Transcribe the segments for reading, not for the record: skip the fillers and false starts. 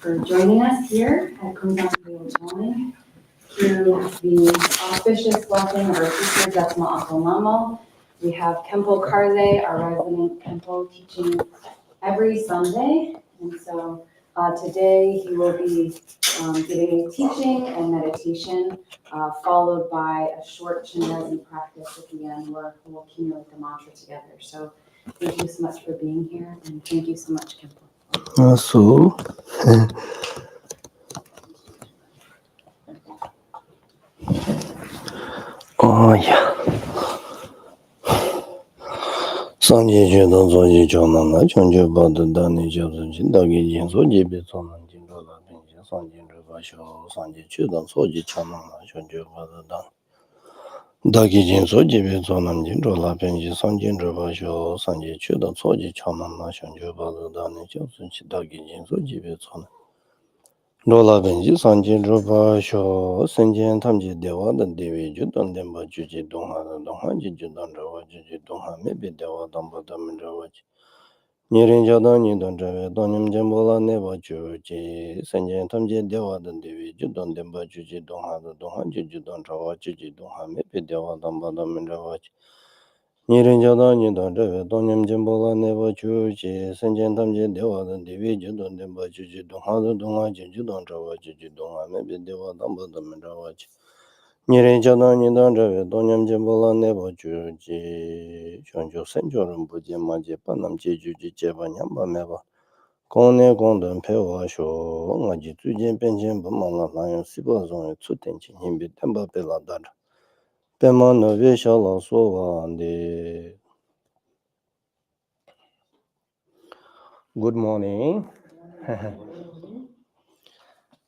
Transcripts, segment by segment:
for joining us here at Kundan through the auspicious blessing of our teacher, Dharma Akomamo. We have Khenpo Karze, our resident Khenpo, teaching every Sunday. And so today he will be giving a teaching and meditation, followed by a short Chenrezig practice at the end where we'll accumulate the mantra together. So thank you so much for being here, and thank you so much, Khenpo. So, oh yeah. Sanje Judan Zoji Jonana, Chonjo Bada Dani Joseph, Dagi Jinsoji Bitsonan Jindola, Sanjin Rivasho, Sanje Chudan Soji Chanana, Chonjo Bada Dan. Dagi Jinsoji Bitsonan Jindola, Sanjin Rivasho, Sanje Chudan Soji Chanana, Chonjo Bada Dani Joseph, Dagi Jinsoji Bitsonan. Rola Benji Sanjin Rivasho, Sanjin Tamji Dewa, the Devi Judan Demba Juji Donha, the Donhaji Judan Rava Juji Donha, maybe Dewa Damba Damin Nirinjada Nidon Jave, Donim Jambola Neva Juji, Sanjan Tamji Dewa than Devi, Judon Demba Juji Donha, the Donhaji Judon Rawa Juji Donha, maybe Dewa Dambada Mindravach. Nirinjada Nidon Jave, Donim Jambola Neva Juji, Sanjan Tamji Dewa than Devi, Judon Demba Juji Donha, the Donhaji Judon Rawa Juji Donha, maybe Dewa Dambada Mindravach. Nirinjada Nidon Jave, Donim Jambola Neva Juji, Chonjo Senjorum Buji Maji Panam Juji Jeva Nyamba Meva. Kone Gondon Pewa Sho, Naji Tujin Benjin Bamala Lion Sibazon, Tutenchi Himbi Temba Beladar. Pema no Vishala Sova and the good morning.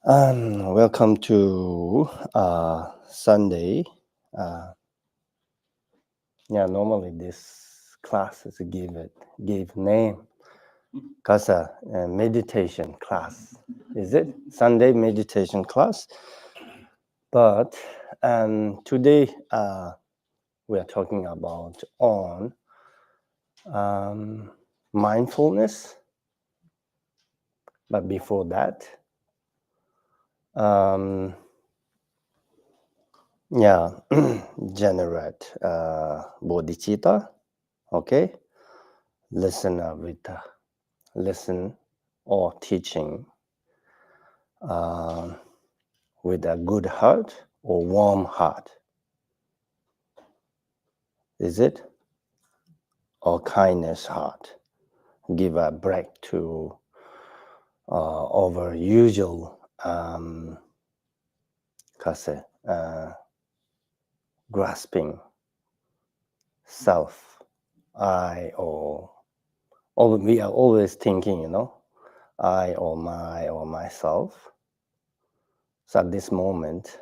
And welcome to Sunday. Normally this class is give name Karze meditation class. Is it Sunday meditation class? But today we are talking about on mindfulness. But before that, generate bodhicitta. Okay, listen or teaching with a good heart or warm heart. Is it? Or kindness heart. Give a break to over usual grasping self, I or we are always thinking, I or my or myself. So at this moment,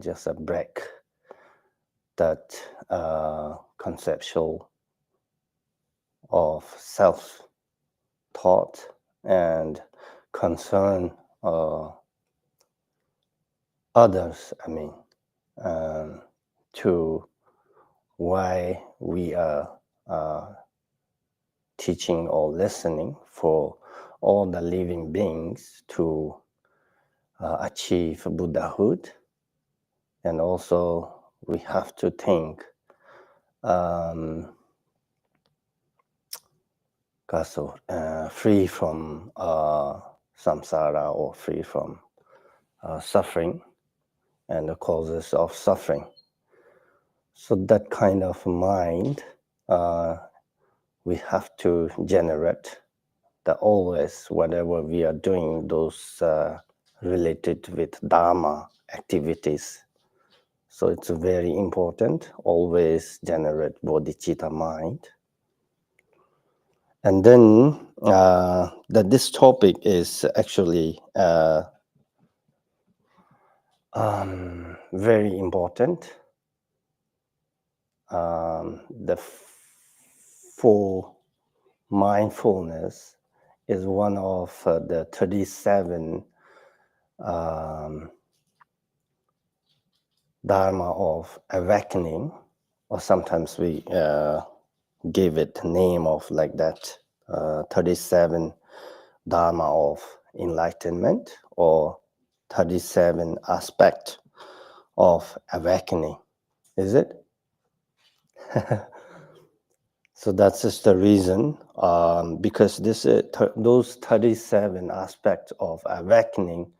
just a break that conceptual of self-thought and concern others, to why we are teaching or listening for all the living beings to achieve Buddhahood. And also we have to think free from samsara or free from suffering and the causes of suffering. So that kind of mind we have to generate that always whatever we are doing, those related with Dharma activities. So it's very important, always generate bodhicitta mind. And then that this topic is actually very important. The full mindfulness is one of the 37 Dharma of awakening, or sometimes we give it name of like that, 37 Dharma of enlightenment or 37 aspect of awakening. Is it? So that's just the reason, because those 37 aspects of awakening,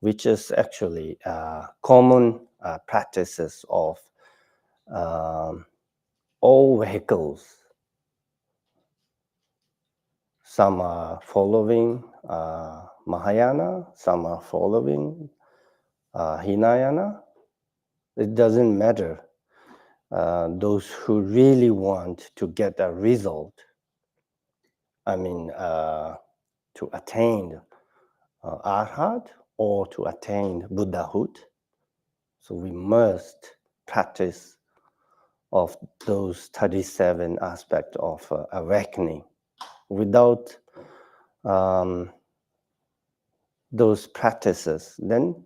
which is actually common practices of all vehicles. Some are following Mahayana, some are following Hinayana. It doesn't matter. Those who really want to get a result, to attain arhat or to attain Buddhahood, so we must practice of those 37 aspects of awakening. Without those practices, then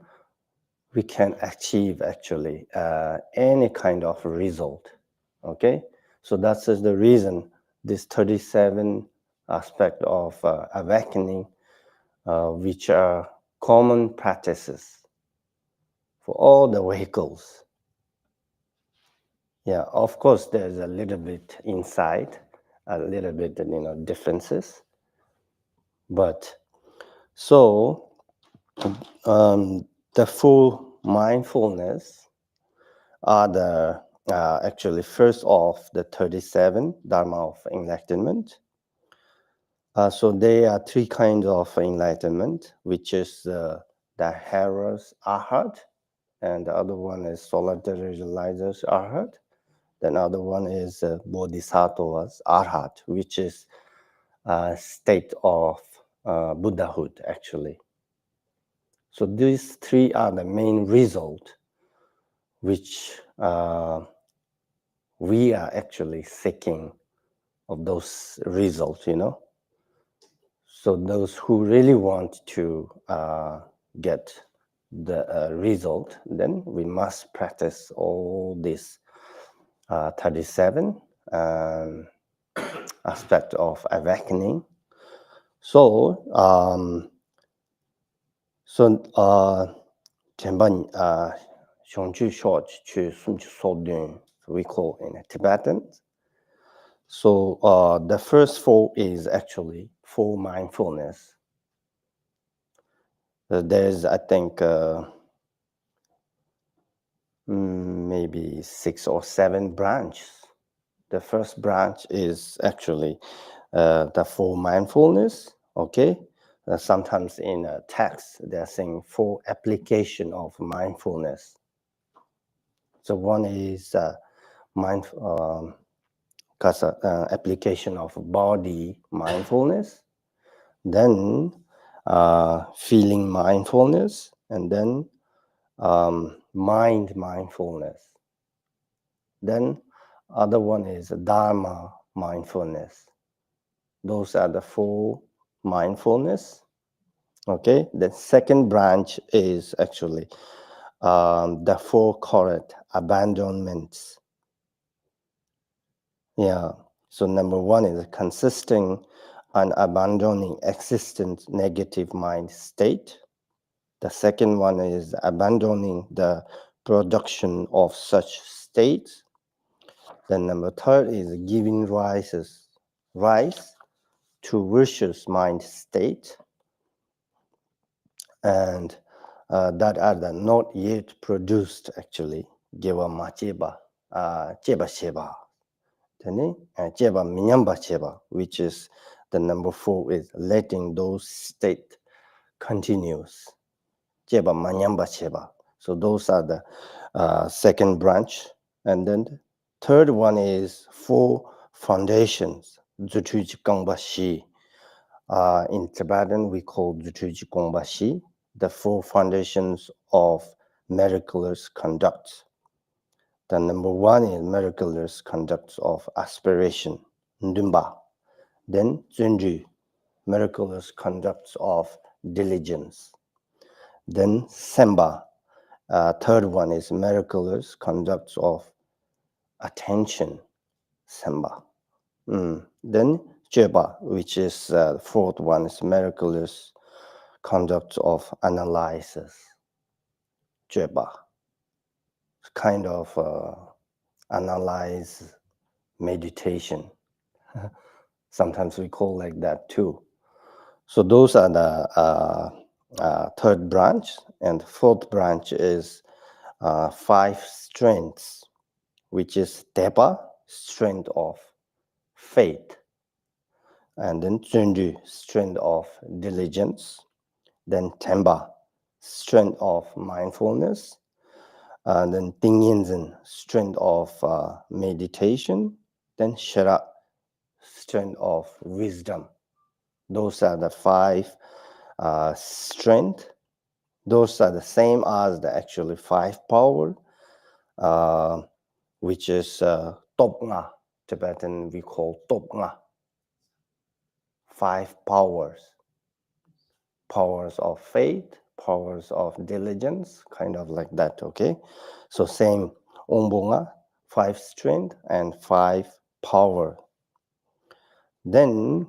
we can achieve actually any kind of result. Okay, so that's just the reason this 37 aspect of awakening, which are common practices for all the vehicles. Yeah, of course, there's a little bit inside, a little bit, differences. But so the full mindfulness are the actually first of the 37 Dharma of enlightenment. So there are three kinds of enlightenment, which is the Hera's Arhat, and the other one is solitary realizer's Arhat. Then other one is Bodhisattva's Arhat, which is a state of Buddhahood, actually. So these three are the main result which we are actually seeking of those results, So those who really want to get the result, then we must practice all these 37 aspect of awakening. So, we call in Tibetan. So the first four is actually full mindfulness. There's, I think, maybe 6 or 7 branches. The first branch is actually the full mindfulness, okay? Sometimes in a text, they're saying full application of mindfulness. So one is application of body mindfulness, then feeling mindfulness, and then mind mindfulness. Then other one is Dharma mindfulness. Those are the 4 mindfulness. Okay, the second branch is actually the 4 correct abandonments. Yeah, so number 1 is consisting and abandoning existent negative mind state. The second one is abandoning the production of such states. Then number 3 is giving rise to virtuous mind state, and that are the not yet produced actually. Geva macheba, cheba sheba, cheba minyamba cheba, which is the number 4 is letting those state continues. Cheba manyamba cheba. So those are the second branch, and then the third one is 4 foundations. Zutuji Gangbashi. In Tibetan, we call Zutuji Gongbashi, the 4 foundations of miraculous conduct. The number 1 is miraculous conduct of aspiration, Ndumba. Then Zunju, miraculous conduct of diligence. Then Semba, third one is miraculous conduct of attention, Semba. Then Jeba, which is fourth one, is miraculous conduct of analysis, 觉吧 kind of analyze meditation. Sometimes we call like that too. So those are the third branch, and fourth branch is 5 strengths, which is Tepa, strength of faith, and then Chenrezig, strength of diligence, then Temba, strength of mindfulness, and then Tingyinzen, strength of meditation, then Shara, strength of wisdom. Those are the 5 strength. Those are the same as the actually 5 power, which is Topnga. Tibetan we call Topnga. 5 powers. Powers of faith, powers of diligence, kind of like that, okay? So same Ombunga, 5 strength and 5 power. Then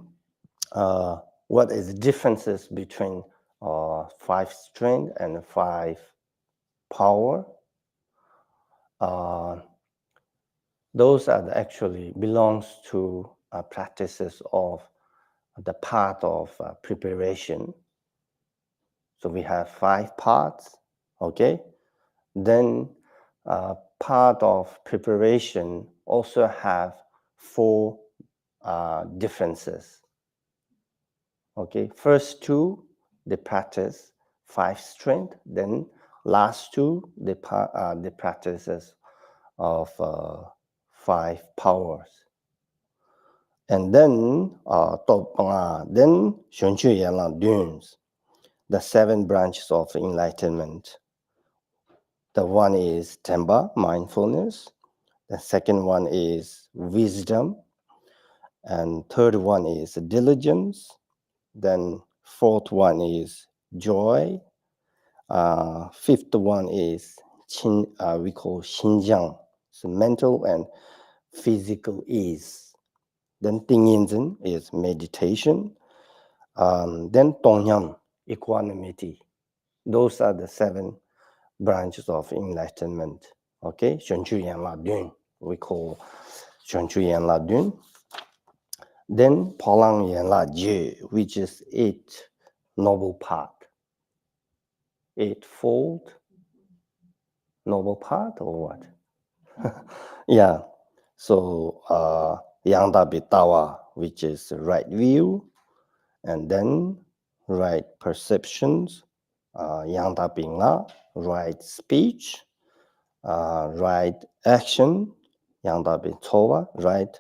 what is the differences between 5 strength and 5 power? Those are actually belongs to practices of the part of preparation. So we have 5 parts, okay? Then part of preparation also have 4 differences. Okay, first 2 they practice 5 strength, then last 2 they practices of 5 powers. And then then dunes, the 7 branches of enlightenment. The one is Temba, mindfulness. The second one is wisdom. And third one is diligence. Then fourth one is joy. Fifth one is we call Xinjiang, so mental and physical ease. Then Tingyinzen is meditation. Then Tongyam, equanimity. Those are the 7 branches of enlightenment. Okay, Shenchu Yan La Dun, we call Shenchu Yan La Dun. Then Palang Yan La Jie, which is 8 noble path. 8-fold noble path or what? Yeah, so Yangda Bitawa, which is right view, and then right perceptions, Yangda Binga, right speech, right action, Yangda Bitowa, right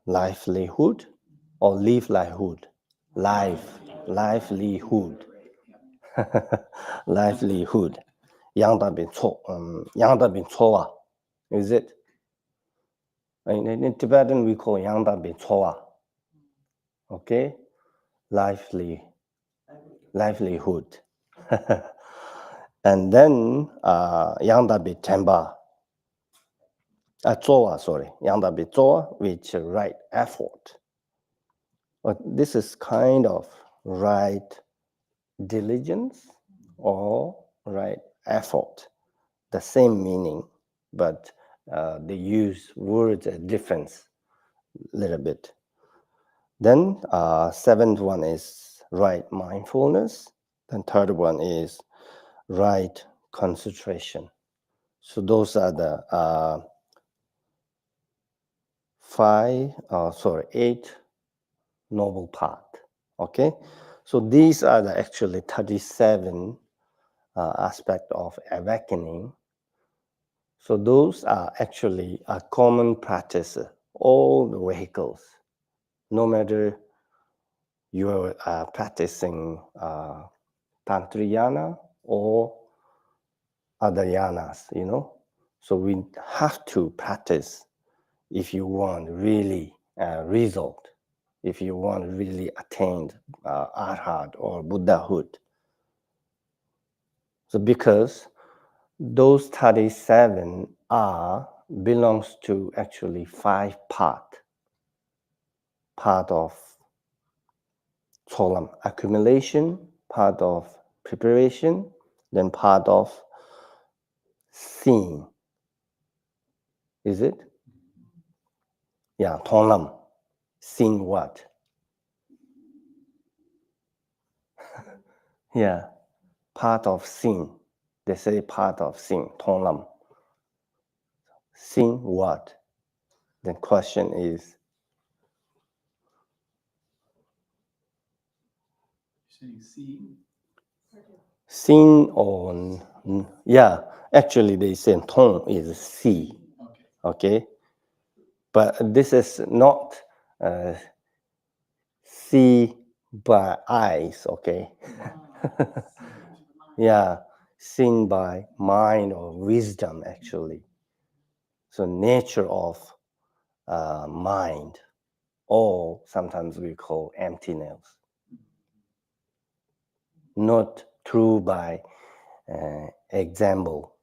livelihood, or livelihood, livelihood. Livelihood. Yangda bin Chowa. Is it? In Tibetan we call Yangda bin Chowa. Okay? Livelihood. And then Yangda bin Temba. Yangda bin Chowa, which right effort. But this is kind of right diligence or right effort, the same meaning, but they use words difference a little bit. Then 7th one is right mindfulness. Then 3rd one is right concentration. So those are the 8 noble path. Okay, so these are the actually 37 aspect of awakening. So those are actually a common practice, all the vehicles, no matter you are practicing Tantrayana or other yanas, you know. So we have to practice if you want really result, if you want really attain arhat or Buddhahood. So because those 37 belongs to actually 5 part of cholam, accumulation, part of preparation, then part of seeing. Is it? Yeah, tolam. Seeing what? Yeah, part of seeing. They say part of seeing, tolam. Seeing what? The question is, saying seeing? seeing or, yeah, actually they say tong is see, okay? But this is not see by eyes, okay? Yeah, seen by mind or wisdom, actually. So nature of mind, or sometimes we call emptiness. Not true by example,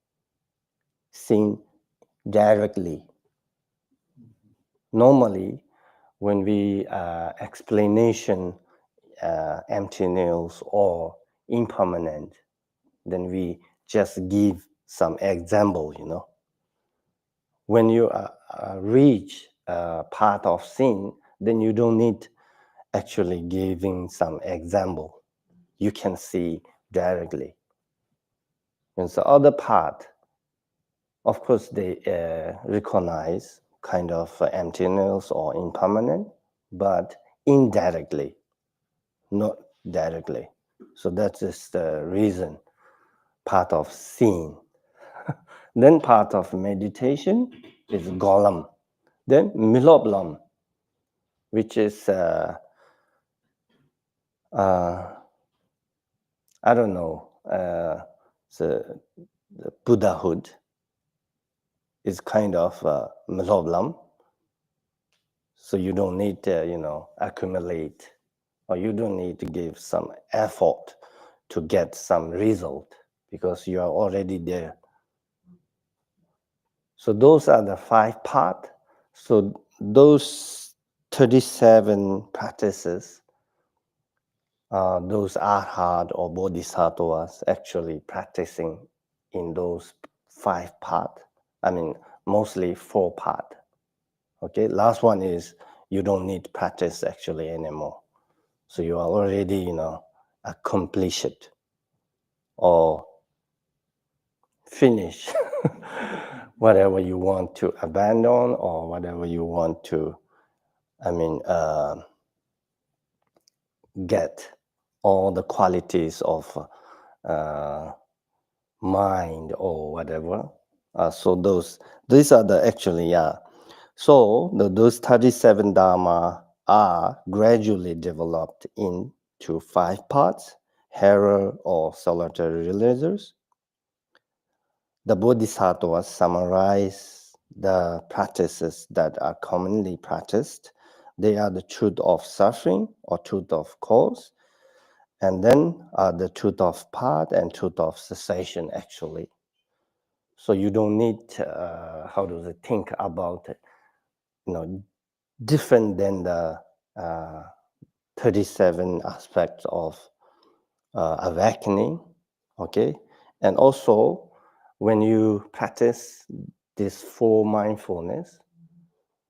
seen directly. Normally, when we explanation emptiness or impermanent, then we just give some example, you know. When you reach part of sin, then you don't need actually giving some example. You can see directly. And the other part, of course, they recognize kind of emptiness or impermanent, but indirectly, not directly. So that is the reason, part of seeing. Then part of meditation is golem. Then miloblam, which is, I don't know, the Buddhahood is kind of miloblam. So you don't need to, accumulate, or you don't need to give some effort to get some result because you are already there. So those are the 5 parts. So those 37 practices, those arhat or bodhisattvas actually practicing in those 5 parts. I mean, mostly 4 parts. Okay, last one is you don't need practice actually anymore. So you are already, accomplished or finish whatever you want to abandon or whatever you want to, get all the qualities of mind or whatever. So these are the actually, yeah. So those 37 Dharma are gradually developed into 5 parts, hera or solitary religions. The Bodhisattvas summarize the practices that are commonly practiced. They are the truth of suffering or truth of cause, and then the truth of path and truth of cessation, actually. So you don't need, think about it, different than the 37 aspects of awakening, okay? And also, when you practice this 4 mindfulness,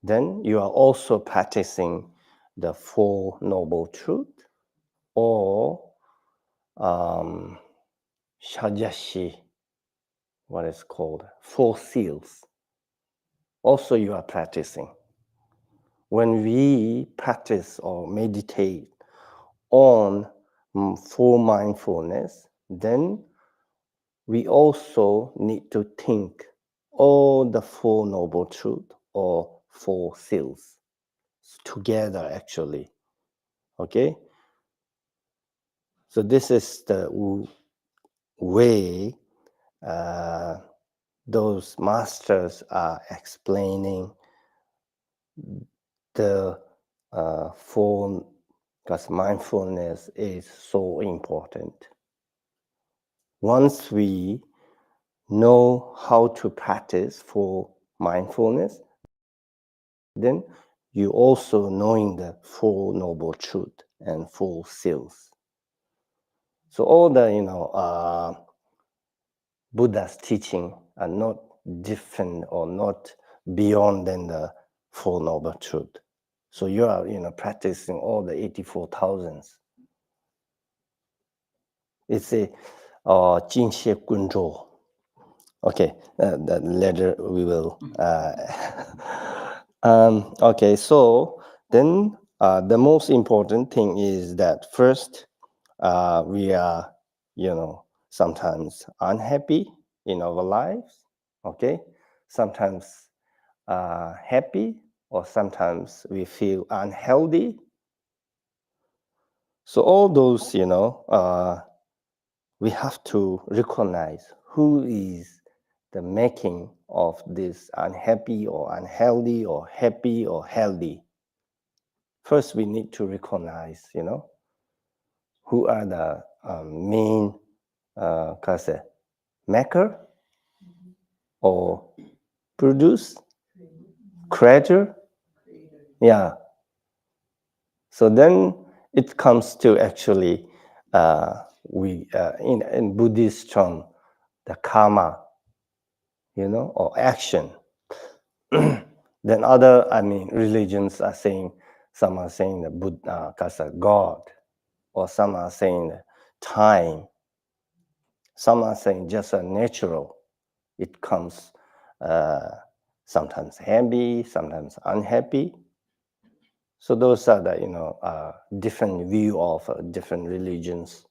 then you are also practicing the 4 noble truth or shajashi, what is called 4 seals. Also, you are practicing. When we practice or meditate on 4 mindfulness, then we also need to think all the 4 noble truth or 4 seals together, actually. Okay? So this is the way those masters are explaining the 4, because mindfulness is so important. Once we know how to practice for mindfulness, then you also knowing the 4 noble truth and full self. So all the Buddha's teaching are not different or not beyond than the Four Noble Truth. So you are practicing all the 84,000s. It's a 精血滚浊. Okay, that later we will. Okay, so then the most important thing is that first we are, sometimes unhappy in our lives. Okay, sometimes happy, or sometimes we feel unhealthy. So all those, we have to recognize who is the making of this unhappy or unhealthy or happy or healthy. First, we need to recognize, who are the main Karze, maker or produce, creator. Yeah. So then it comes to actually, we in Buddhist term, the karma, or action. Then other, religions are saying, some are saying the Buddha, God, or some are saying time. Some are saying just a natural. It comes sometimes happy, sometimes unhappy. So those are the different view of different religions.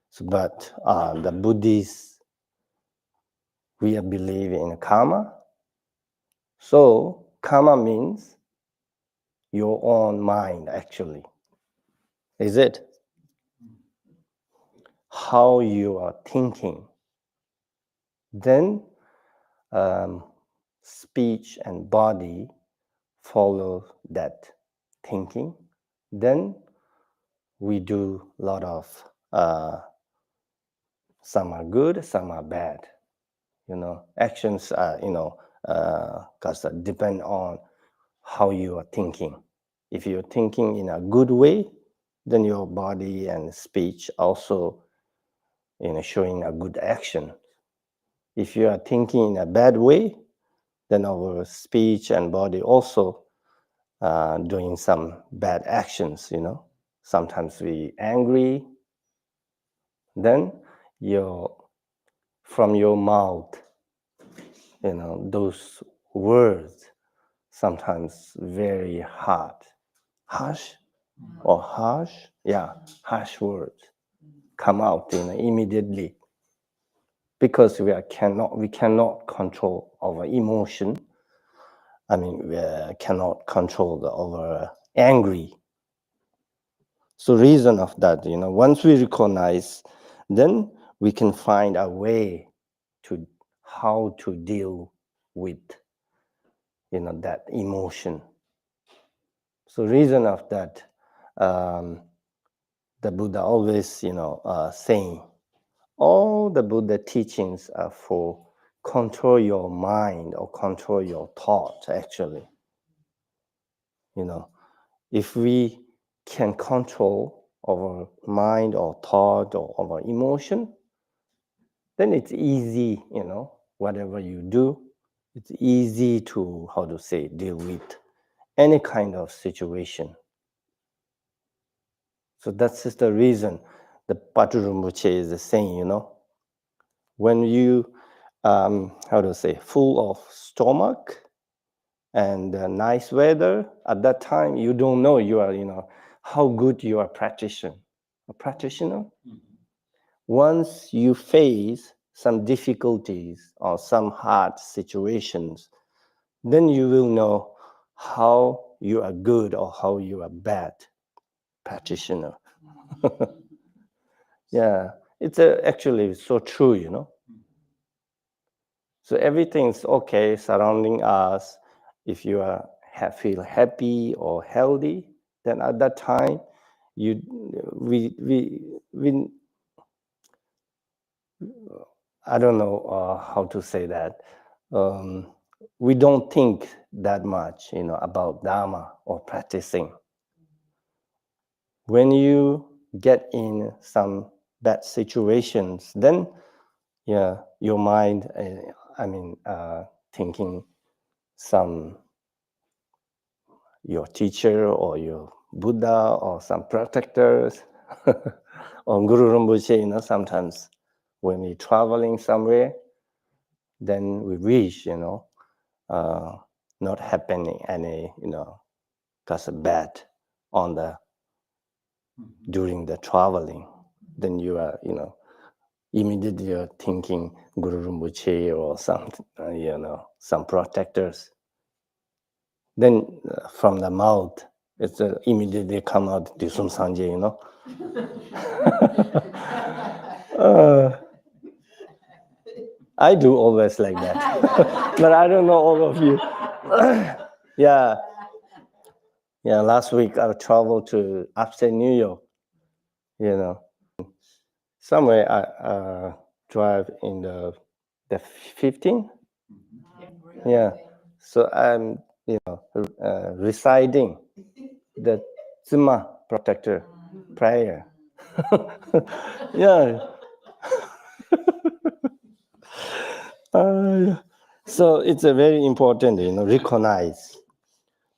So, but the Buddhists, we believe in karma. So karma means your own mind, actually. Is it? How you are thinking. Then speech and body follow that thinking. Then we do a lot of, some are good, some are bad. Actions are, depend on how you are thinking. If you're thinking in a good way, then your body and speech also, showing a good action. If you are thinking in a bad way, then our speech and body also doing some bad actions, Sometimes we angry. Then from your mouth, those words, sometimes very hard, harsh or harsh, harsh words come out immediately, because we cannot control our emotion. We cannot control our angry. So reason of that, once we recognize, then we can find a way to how to deal with, that emotion. So reason of that, the Buddha always, saying, all the Buddha teachings are for control your mind or control your thought, actually. If we can control our mind or thought or our emotion, then it's easy, whatever you do, it's easy to, deal with any kind of situation. So that's just the reason the Patu Rinpoche is saying, when you, full of stomach and nice weather, at that time, you don't know you are, how good you are a practitioner. Once you face some difficulties or some hard situations, then you will know how you are good or how you are bad practitioner. Yeah, it's actually so true, So everything's okay surrounding us. If you feel happy or healthy, then at that time, I don't know how to say that. We don't think that much, about Dharma or practicing. when you get in some bad situations, then yeah, your mind, thinking some your teacher or your Buddha or some protectors or Guru Rinpoche, sometimes when we're traveling somewhere, then we wish, not happening any, cause bad on the during the traveling. Then you are, immediately you're thinking Guru Rinpoche or some, some protectors. Then from the mouth, it's immediately come out Dusum Sanje, I do always like that, but I don't know all of you. Yeah. Last week I traveled to upstate New York, somewhere I drive in the 15. Yeah. So I'm, reciting the Zima protector prayer. Yeah. So it's a very important, recognize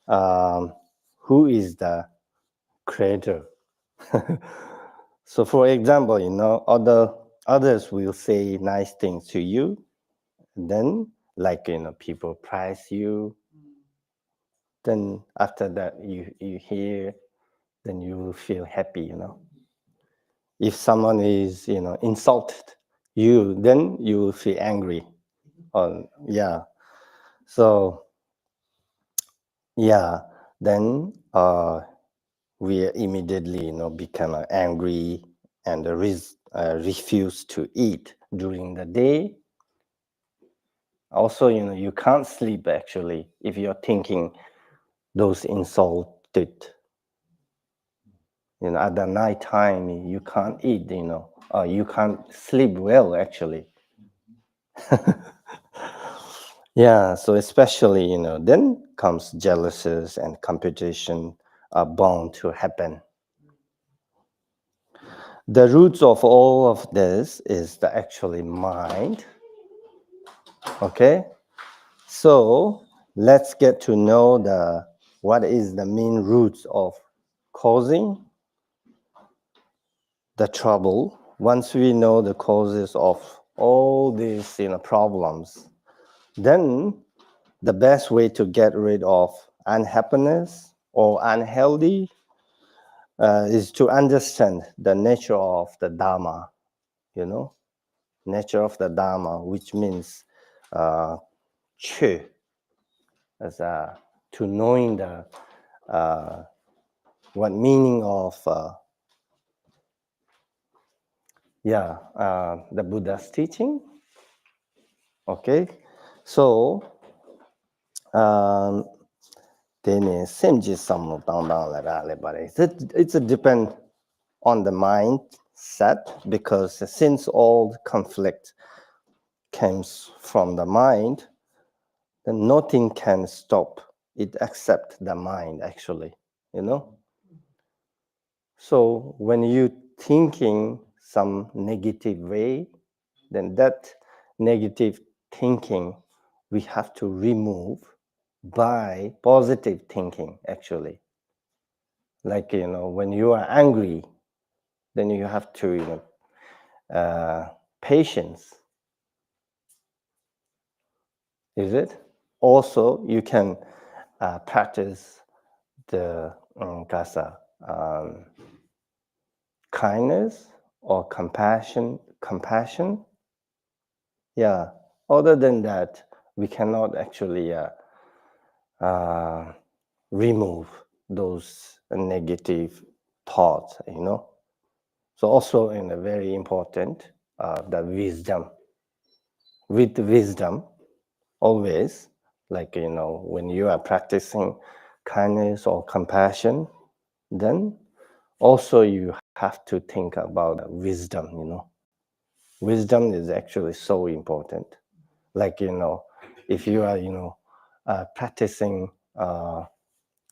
who is the creator. So for example, others will say nice things to you, and then like, people praise you. Then after that, you hear, then you will feel happy, If someone is, insulted you, then you will feel angry. Yeah. So, yeah, then we immediately, become angry and refuse to eat during the day. Also, you can't sleep actually if you're thinking those insulted. At the night time, you can't eat, you can't sleep well actually. Yeah, so especially, then comes jealousies and competition are bound to happen. The roots of all of this is the actually mind. Okay, so let's get to know what is the main roots of causing the trouble. Once we know the causes of all these problems, then the best way to get rid of unhappiness or unhealthy is to understand the nature of the Dharma, nature of the Dharma, which means Qu, as to knowing the what meaning of the Buddha's teaching. Okay, so it's a depend on the mindset, because since all conflict comes from the mind, then nothing can stop it except the mind actually, So when you thinking some negative way, then that negative thinking we have to remove by positive thinking actually. Like, when you are angry, then you have to, patience. Is it? Also, you can practice the kasa, kindness or compassion. Yeah. Other than that, we cannot actually remove those negative thoughts, So also very important, the wisdom. With wisdom, always, like, when you are practicing kindness or compassion, then also you have to think about wisdom, Wisdom is actually so important. Like, if you are, practicing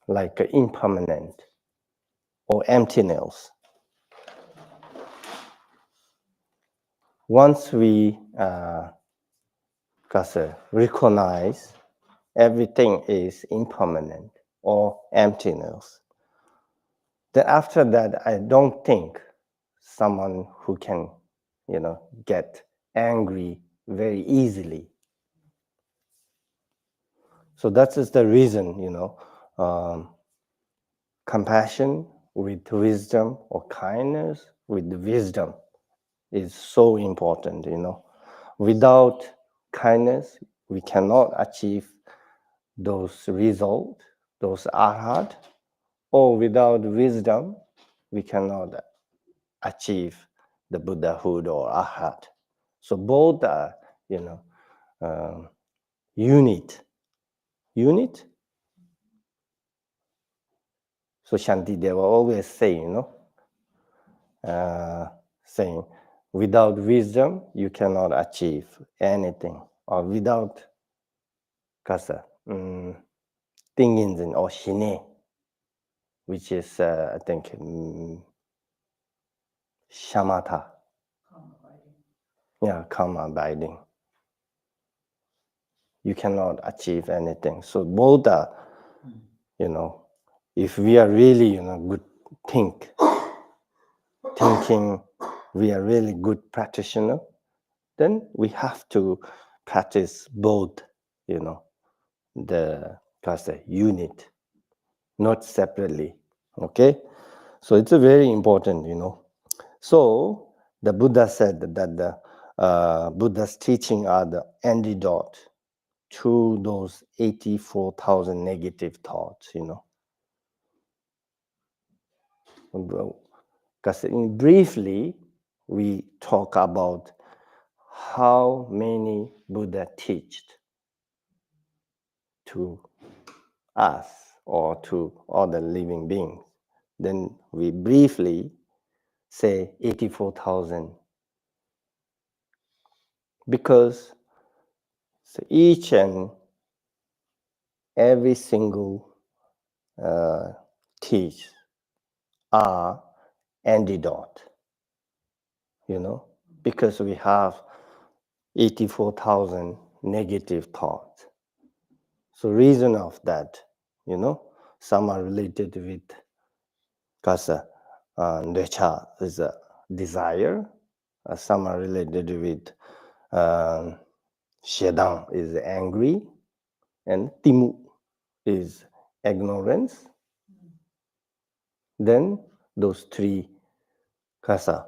like impermanent, or emptiness. Once we recognize everything is impermanent or emptiness, then after that, I don't think someone who can, get angry very easily. So that is the reason, compassion with wisdom or kindness with wisdom is so important, Without kindness, we cannot achieve those results, those arhat, or without wisdom, we cannot achieve the Buddhahood or arhat. So both are, unit. Unit? So Shantideva always say, saying, without wisdom, you cannot achieve anything. Or without Tingin or Shine, which is, I think, shamatha. Yeah, calm abiding. You cannot achieve anything. So both are, if we are really, good thinking, we are really good practitioner, then we have to practice both, the unit, not separately. Okay? So it's a very important, So the Buddha said that the Buddha's teaching are the antidote to those 84,000 negative thoughts, Because briefly, we talk about how many Buddha taught to us or to other living beings. Then we briefly say 84,000 because each and every single teach are antidote, because we have 84,000 negative thoughts. So reason of that, some are related with kasa, necha is a desire, some are related with shedang is angry, and timu is ignorance. Then those three kasa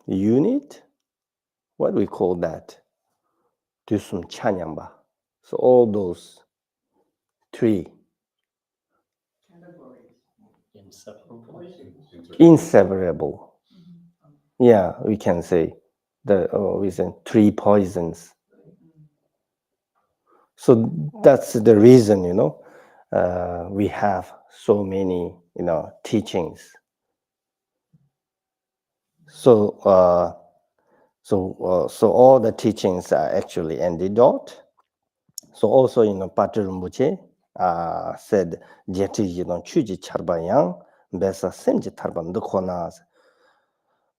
unit, what we call that? Tusum chanyamba. So all those three inseparable. Yeah, we can say we say three poisons. So that's the reason, we have so many, teachings. So all the teachings are actually antidote. So also, Pater Rinpoche said, "Jeti chuji charbayang besa senji tarban dukhonas."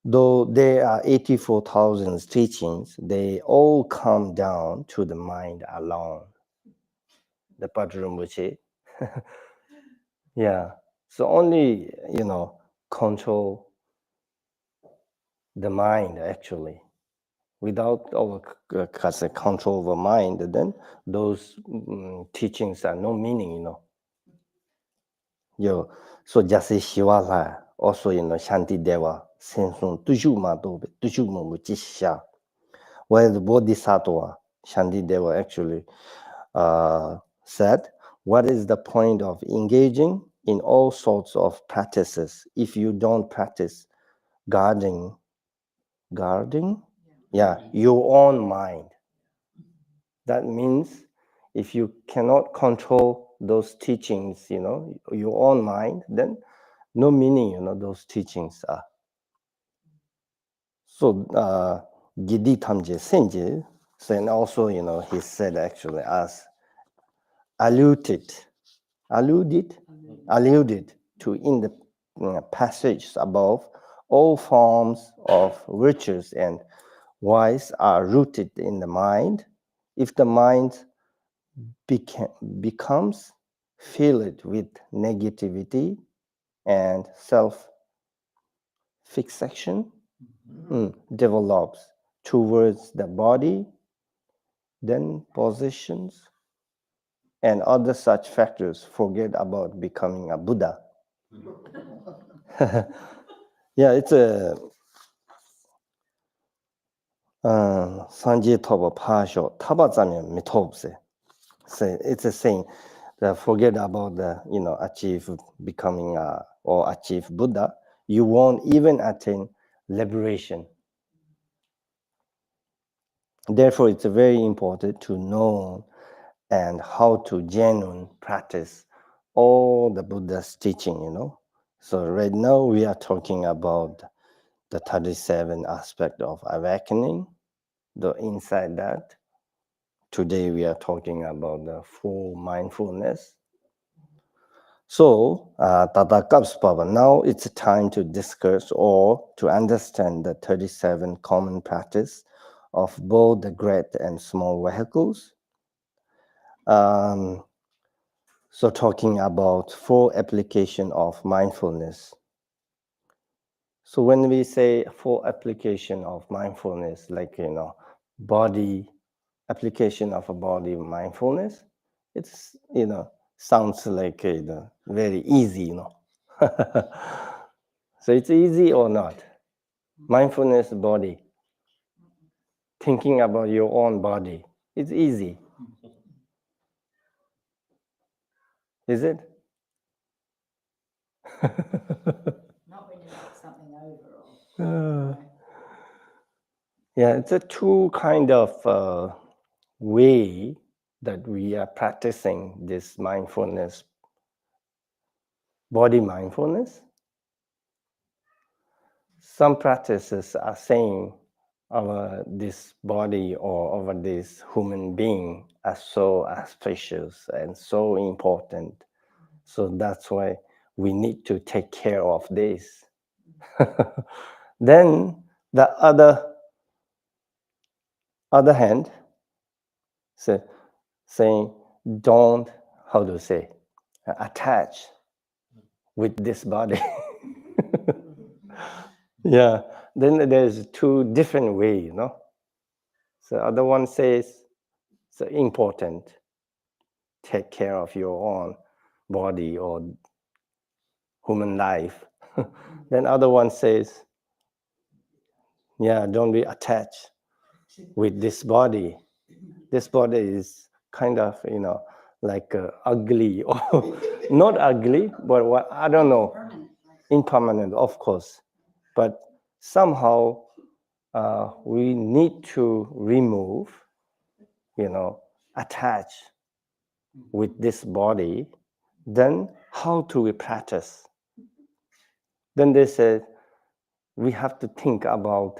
Though there are 84,000 teachings, they all come down to the mind alone. The Pater Rinpoche. Yeah. So only, control the mind actually. Without our control of the mind, then those teachings are no meaning, So just Shivala, also, Shantideva, Sensun, Tuju Madobe, Tuju Mujisha. While the Bodhisattva, Shantideva actually said, what is the point of engaging in all sorts of practices if you don't practice guarding, your own mind? That means if you cannot control those teachings, your own mind, then no meaning, those teachings are. So, Gidi Tamje Senje, and also, he said actually as alluded alluded to in the passages above, all forms of virtues and vice are rooted in the mind. If the mind becomes filled with negativity and self-fixation, develops towards the body, then positions and other such factors, forget about becoming a Buddha. Yeah, it's a Sanje Toba Pasho, Tabazamya Mitobse. So it's a saying that forget about the, achieve becoming or achieve Buddha. You won't even attain liberation. Therefore, it's very important to know and how to genuinely practice all the Buddha's teaching. So right now we are talking about the 37 aspect of awakening, the inside that. Today we are talking about the full mindfulness. So, Tata Kapspava, now it's time to discuss or to understand the 37 common practice of both the great and small vehicles. So talking about full application of mindfulness. So when we say full application of mindfulness, like, body, application of a body mindfulness, it's, sounds like, very easy, So it's easy or not? Mindfulness body, thinking about your own body, it's easy. Is it? Not when you knock something over or. Yeah, it's a two kind of way that we are practicing this mindfulness, body mindfulness. Some practices are saying this body or this human being are so auspicious and so important. So that's why we need to take care of this. Then the other hand, saying don't, how to say, attach with this body. Yeah, then there's two different ways, So other one says it's important, take care of your own body or human life. Then other one says, yeah, don't be attached with this body. This body is kind of, like ugly or not ugly, but what, I don't know, impermanent, of course. But somehow we need to remove, attach with this body. Then how do we practice? Then they said we have to think about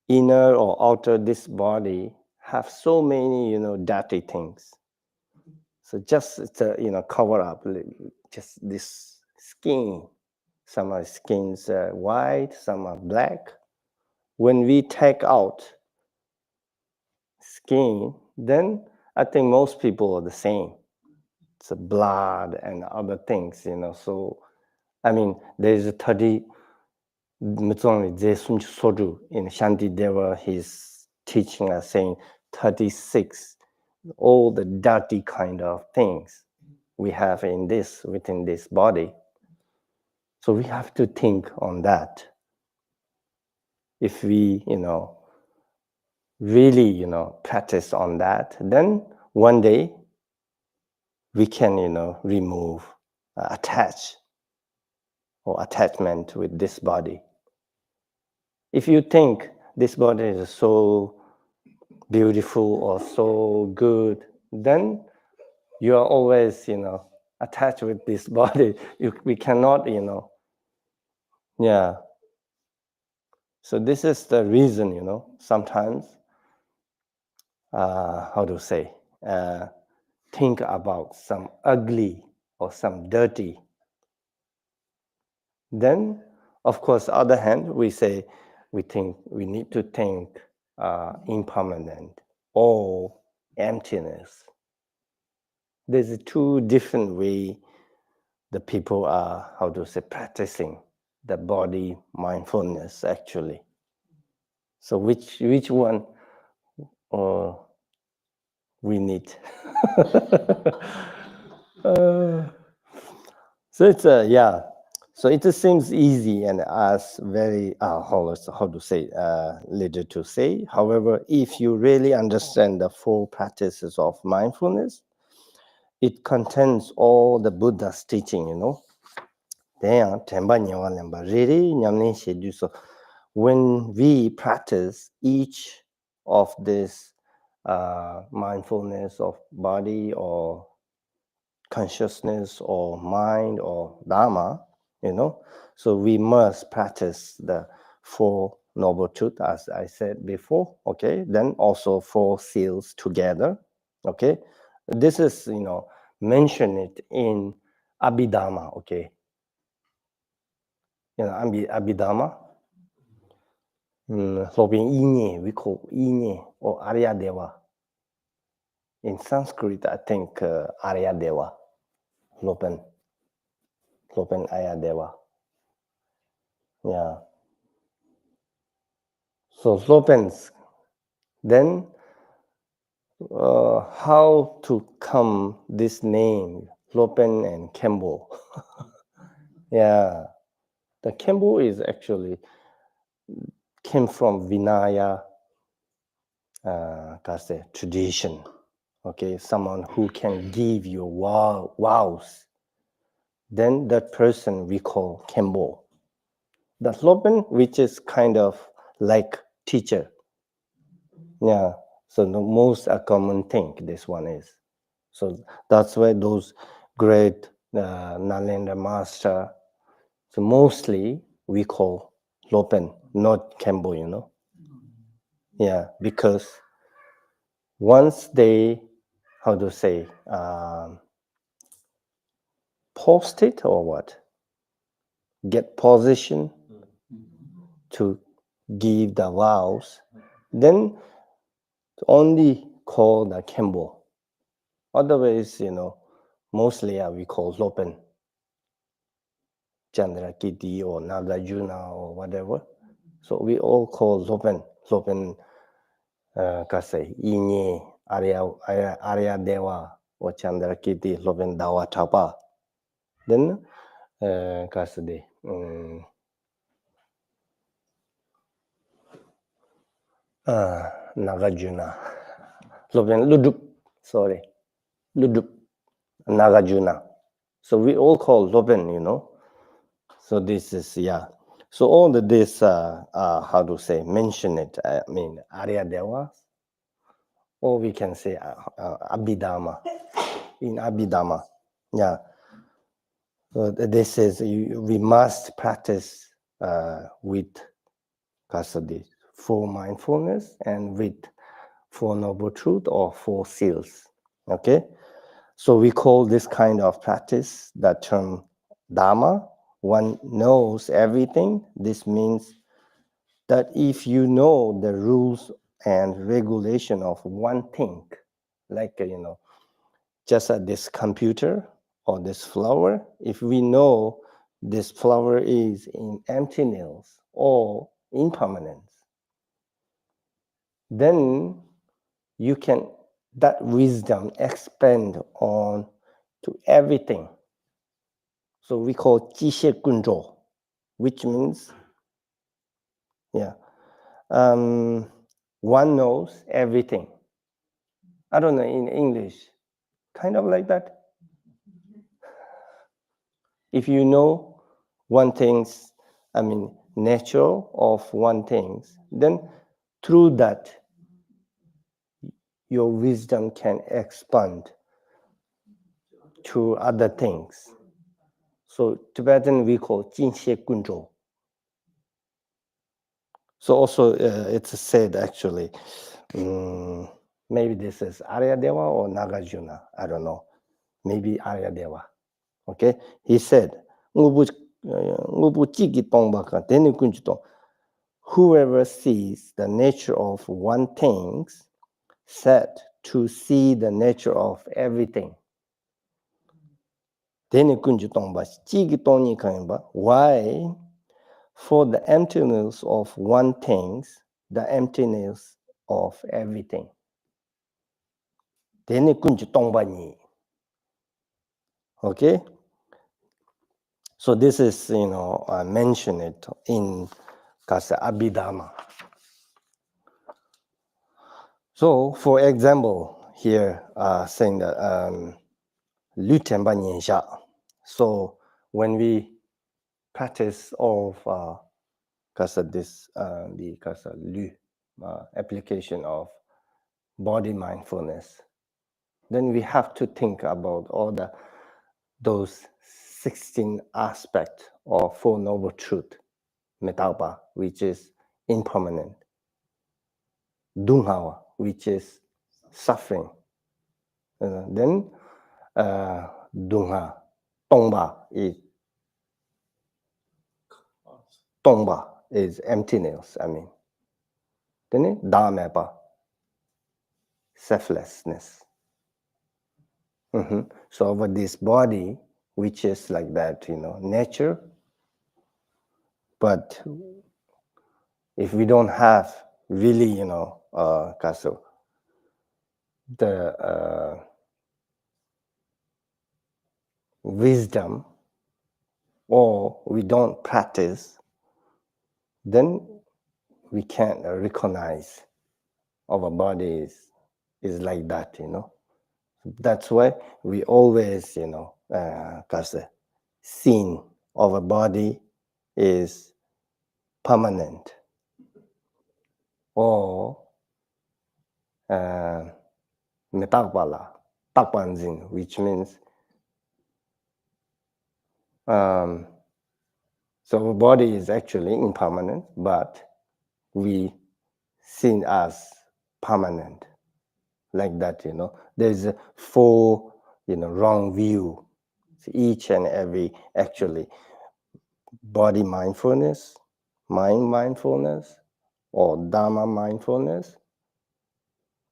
inner or outer this body have so many, dirty things. So just to, cover up just this skin. Some are skins white, some are black. When we take out skin, then I think most people are the same. It's blood and other things, So, I mean, there's a 30, Soju in Shantideva, he's teaching us saying 36, all the dirty kind of things we have within this body. So we have to think on that. If we, really, practice on that, then one day we can, remove attachment with this body. If you think this body is so beautiful or so good, then you are always, attached with this body. We cannot, yeah. So this is the reason, sometimes, how to say, think about some ugly or some dirty. Then, of course, other hand, we say we think we need to think impermanent or emptiness. There's two different way the people are, how to say, practicing the body mindfulness actually. So which one we need? So it's yeah. So it seems easy and as very how to say little to say. However, if you really understand the four practices of mindfulness, it contains all the Buddha's teaching. Then really so when we practice each of this mindfulness of body or consciousness or mind or Dharma, so we must practice the Four Noble Truths, as I said before, okay? Then also four seals together, okay? This is, mention it in Abhidharma, okay? Abhidharma, Lobin Inye, we call Inye or Arya Deva. In Sanskrit, I think Arya Deva, Lopen Arya Deva. Yeah. So Lopens, then how to come this name, Lopen and Khenpo? Yeah. The Khenpo is actually came from Vinaya Karze tradition. Okay, someone who can give you vows. Then that person we call Khenpo. The Lopen, which is kind of like teacher. Yeah, so the most common thing this one is. So that's why those great Nalendra master, so mostly we call Lopen, not Khenpo, Yeah, because once they, how to say, post it or what, get position to give the vows, then only call the Khenpo. Otherwise, mostly we call Lopen, Chandrakiti or Nagarjuna or whatever. So we all call Lopen, Karze, Inye, Arya Deva or Chandrakiti, Lopen Dawa Tapa. Then Karze, Nagarjuna, Lopen Ludup, sorry, Ludup, Nagarjuna. So we all call Lopen, So this is, yeah. So all this, how to say, mention it, I mean, Arya Deva, or we can say Abhidharma, in Abhidharma, yeah. So this is, we must practice with custody, for mindfulness and with Four Noble Truth or Four Seals, okay? So we call this kind of practice, that term Dharma. One knows everything. This means that if you know the rules and regulation of one thing, like, just this computer or this flower, if we know this flower is in emptiness or impermanence, then you can, that wisdom expand on to everything. So we call 机械kunzhou, which means, yeah, one knows everything. I don't know in English, kind of like that. If you know one thing's, natural of one things, then through that, your wisdom can expand to other things. So Tibetan we call 机械kunzhou. So also it's said actually, Maybe this is Arya Deva or Nagarjuna. I don't know. Maybe Arya Deva. Okay? He said, whoever sees the nature of one thing said to see the nature of everything. Why? For the emptiness of one thing, the emptiness of everything. Okay? So this is, I mention it in Karze Abhidharma. So, for example, here saying that Lü Tenpa Nyen Sha. So when we practice of this the Lü application of body mindfulness, then we have to think about all those 16 aspects of Four Noble Truth, Metalpa, which is impermanent, Dunghawa, which is suffering, then Dungha, Tongba is emptiness, then Dharma, selflessness. So over this body, which is like that, nature, but if we don't have really, the wisdom, or we don't practice, then we can't recognize our body is like that, That's why we always, seen our body is permanent, or metakpala, takpanzin, which means so our body is actually impermanent, but we seen as permanent, like that, There's a four, wrong view. So each and every actually body mindfulness, mind mindfulness, or Dharma mindfulness.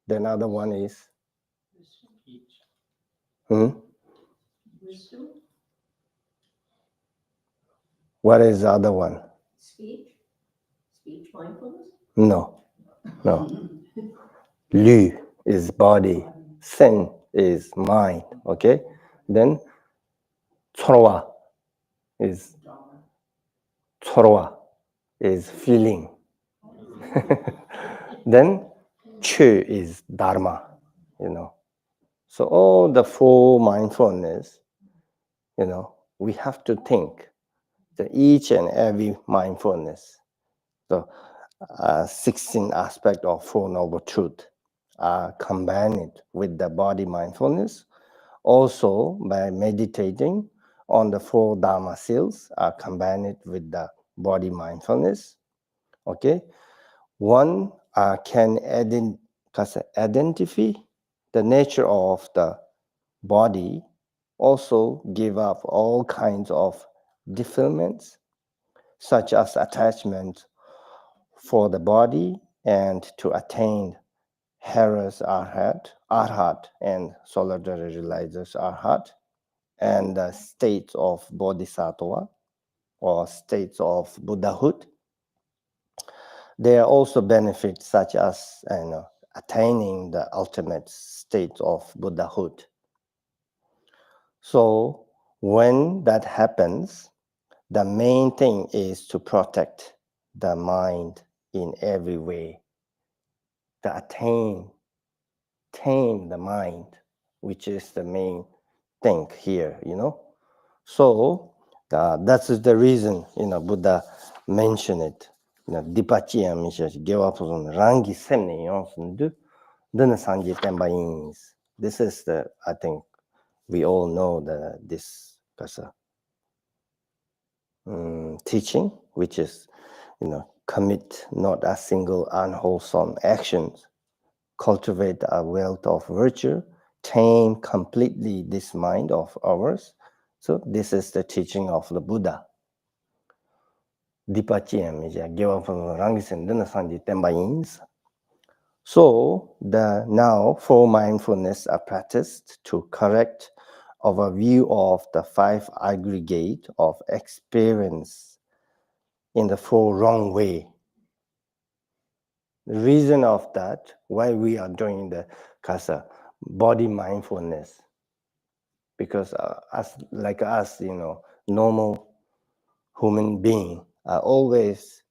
Then other one is Wisdom, what is the other one? speech mindfulness. No. Lü is body, Sen is mind. Okay. Then Chorwa is feeling. Then Chu is Dharma. So all the four mindfulness, we have to think that each and every mindfulness, the 16 aspects of Four Noble Truth, are combined with the body mindfulness. Also, by meditating on the four Dharma seals, are combined with the body mindfulness. Okay, one can identify the nature of the body, also give up all kinds of defilements, such as attachment for the body, and to attain Hera's Arhat, and solitary realizers Arhat, and the states of Bodhisattva, or states of Buddhahood. There are also benefits such as attaining the ultimate state of Buddhahood. So when that happens, the main thing is to protect the mind in every way, to tame the mind, which is the main thing here, So that's the reason, Buddha mentioned it. Dipachiya mishashi gewapuzun rangi semne yonsundu dana sanji tenpa ins. This is I think we all know this teaching, which is, commit not a single unwholesome actions. cultivate a wealth of virtue, tame completely this mind of ours. So this is the teaching of the Buddha. So now four mindfulness are practiced to correct our view of the five aggregate of experience in the four wrong way. The reason of that, why we are doing the Karze, body mindfulness, because like us, normal human being are always,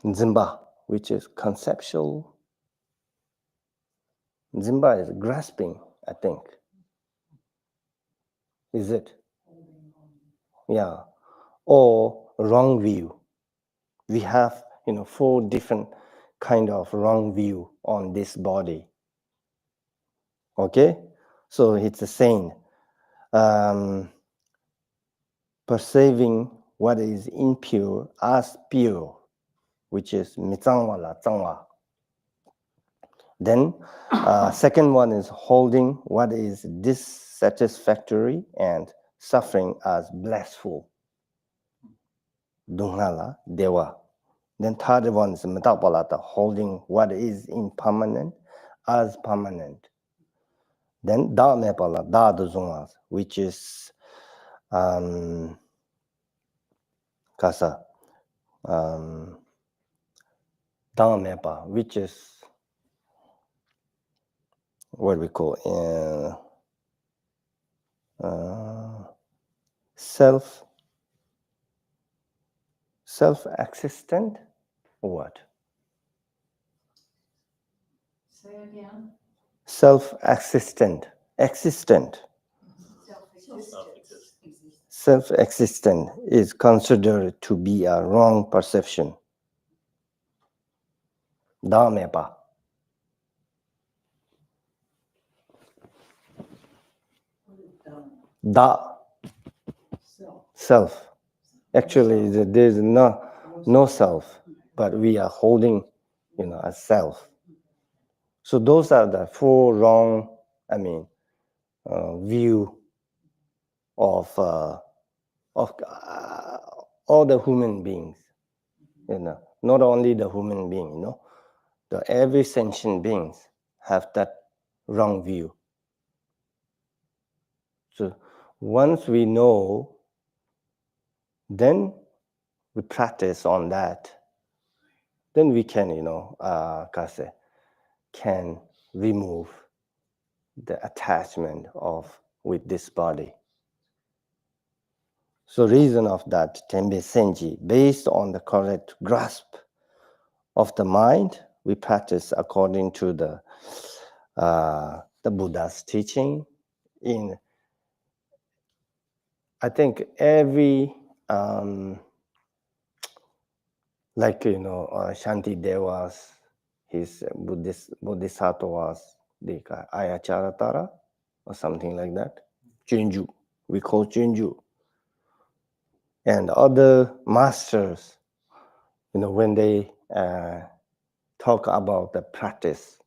Zimba, which is conceptual. Zimba is grasping, I think. Is it? Yeah. Or wrong view. We have, four different kind of wrong view on this body. Okay? So it's the same. Perceiving what is impure as pure, which is mitsangwala tsangwa. Then second one is holding what is dissatisfactory and suffering as blissful. Dunghala dewa. Then third one is metapalata, holding what is impermanent as permanent. Then da mepala, da duzungas, which is Karze. Da mepa, which is what we call self-existent, or what? Say again. Self-existent. Self-existent is considered to be a wrong perception. Da mepa. Da. Self. Actually, there's no self, but we are holding, a self. So those are the four wrong, view of all the human beings. Not only the human being, every sentient beings have that wrong view. So once we know, then we practice on that, then we can, Karze, can remove the attachment with this body. So reason of that, Tenbe Senji, based on the correct grasp of the mind, we practice according to the Buddha's teaching. I think every Shanti Devas, his Bodhisattvas, Ayacharatara, or something like that. Chenju, we call Chenju. And other masters, when they talk about the practice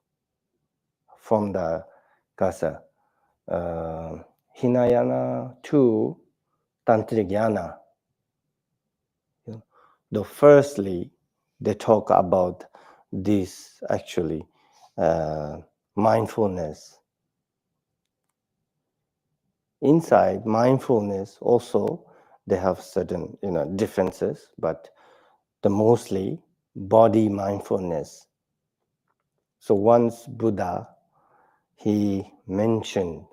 from the Karze, Hinayana to Tantric Yana, firstly, they talk about this actually mindfulness. Inside mindfulness also, they have certain differences, but the mostly body mindfulness. So once Buddha, he mentioned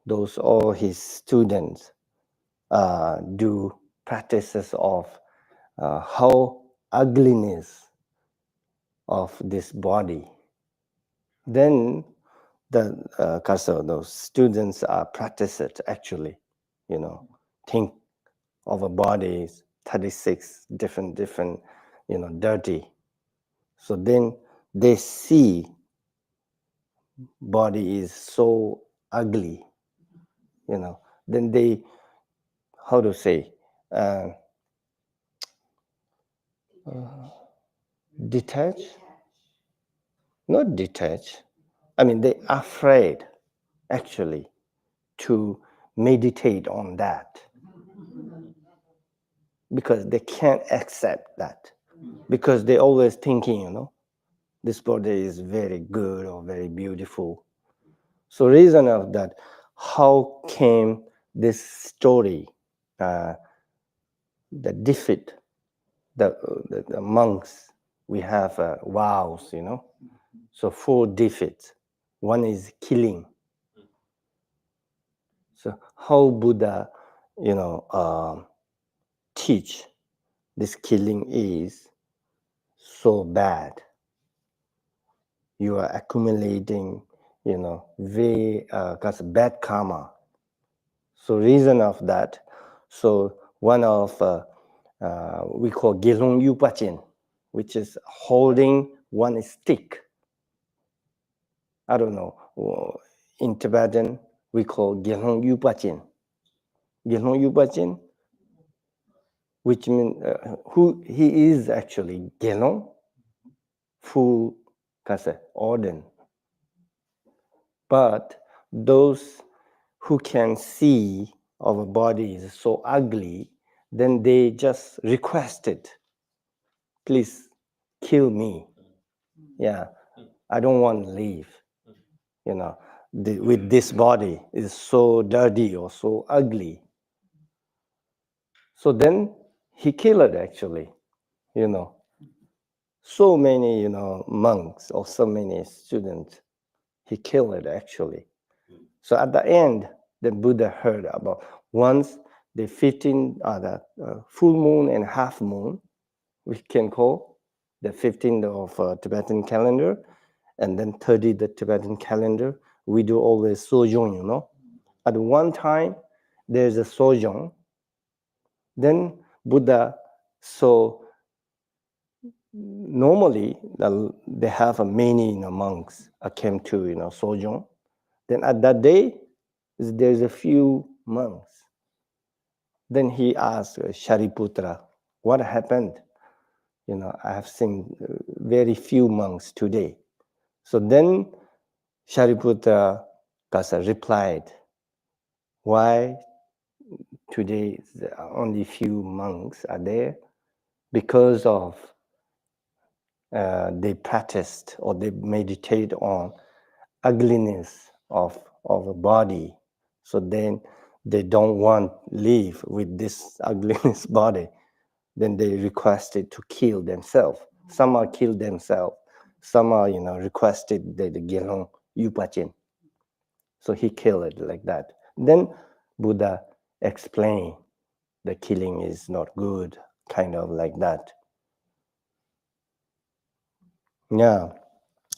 those all his students do practices of how ugliness of this body. Then the Karze, those students practice it actually, think of a body is 36 different, dirty. So then they see body is so ugly, then they, how to say, detach? Not detach. I mean, they're afraid, actually, to meditate on that because they can't accept that because they're always thinking, this body is very good or very beautiful. So reason of that, how came this story, the defeat, the monks, we have vows, So 4 defeats. One is killing. So how Buddha, teach this killing is so bad. You are accumulating, very bad karma. So reason of that, so one of we call Gelong Yupachin, which is holding one stick. I don't know. In Tibetan, we call Gelong Yupachin. Gelong Yupachin, which means who he is actually Gelong, full orden. But those who can see our body is so ugly, then they just requested, please kill me. Yeah, I don't want to live. With this body is so dirty or so ugly. So then he killed actually, So many, monks or so many students, he killed actually. So at the end, the Buddha heard about once the 15, the full moon and half moon, we can call the 15th of Tibetan calendar, and then 30 the Tibetan calendar. We do always sojong, At one time, there's a sojong. Then Buddha saw normally they have many monks came to sojong. Then at that day, there's a few monks. Then he asked Shariputra, what happened? I have seen very few monks today. So then Shariputra replied, why today only few monks are there? Because of they practiced or they meditate on ugliness of a body. So then they don't want to live with this ugliness body. Then they requested to kill themselves. Some are killed themselves. Some are, requested the Gelong Yupachin. So he killed it like that. Then Buddha explained the killing is not good, kind of like that. Yeah.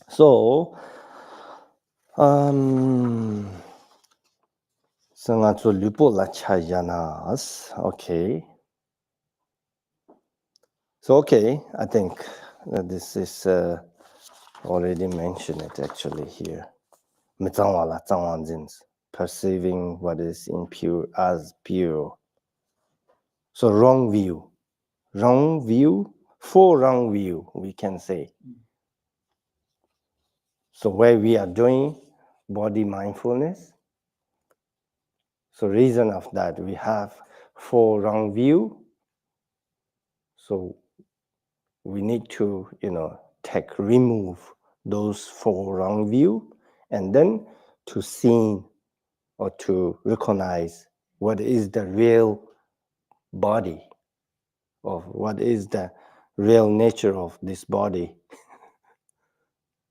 So, okay. So, okay, I think that this is already mentioned it actually here. Perceiving what is impure as pure. So wrong view, for wrong view, we can say. So where we are doing body mindfulness, so reason of that, we have 4 wrong view. So we need to, remove those 4 wrong view and then to see or to recognize what is the real body of what is the real nature of this body.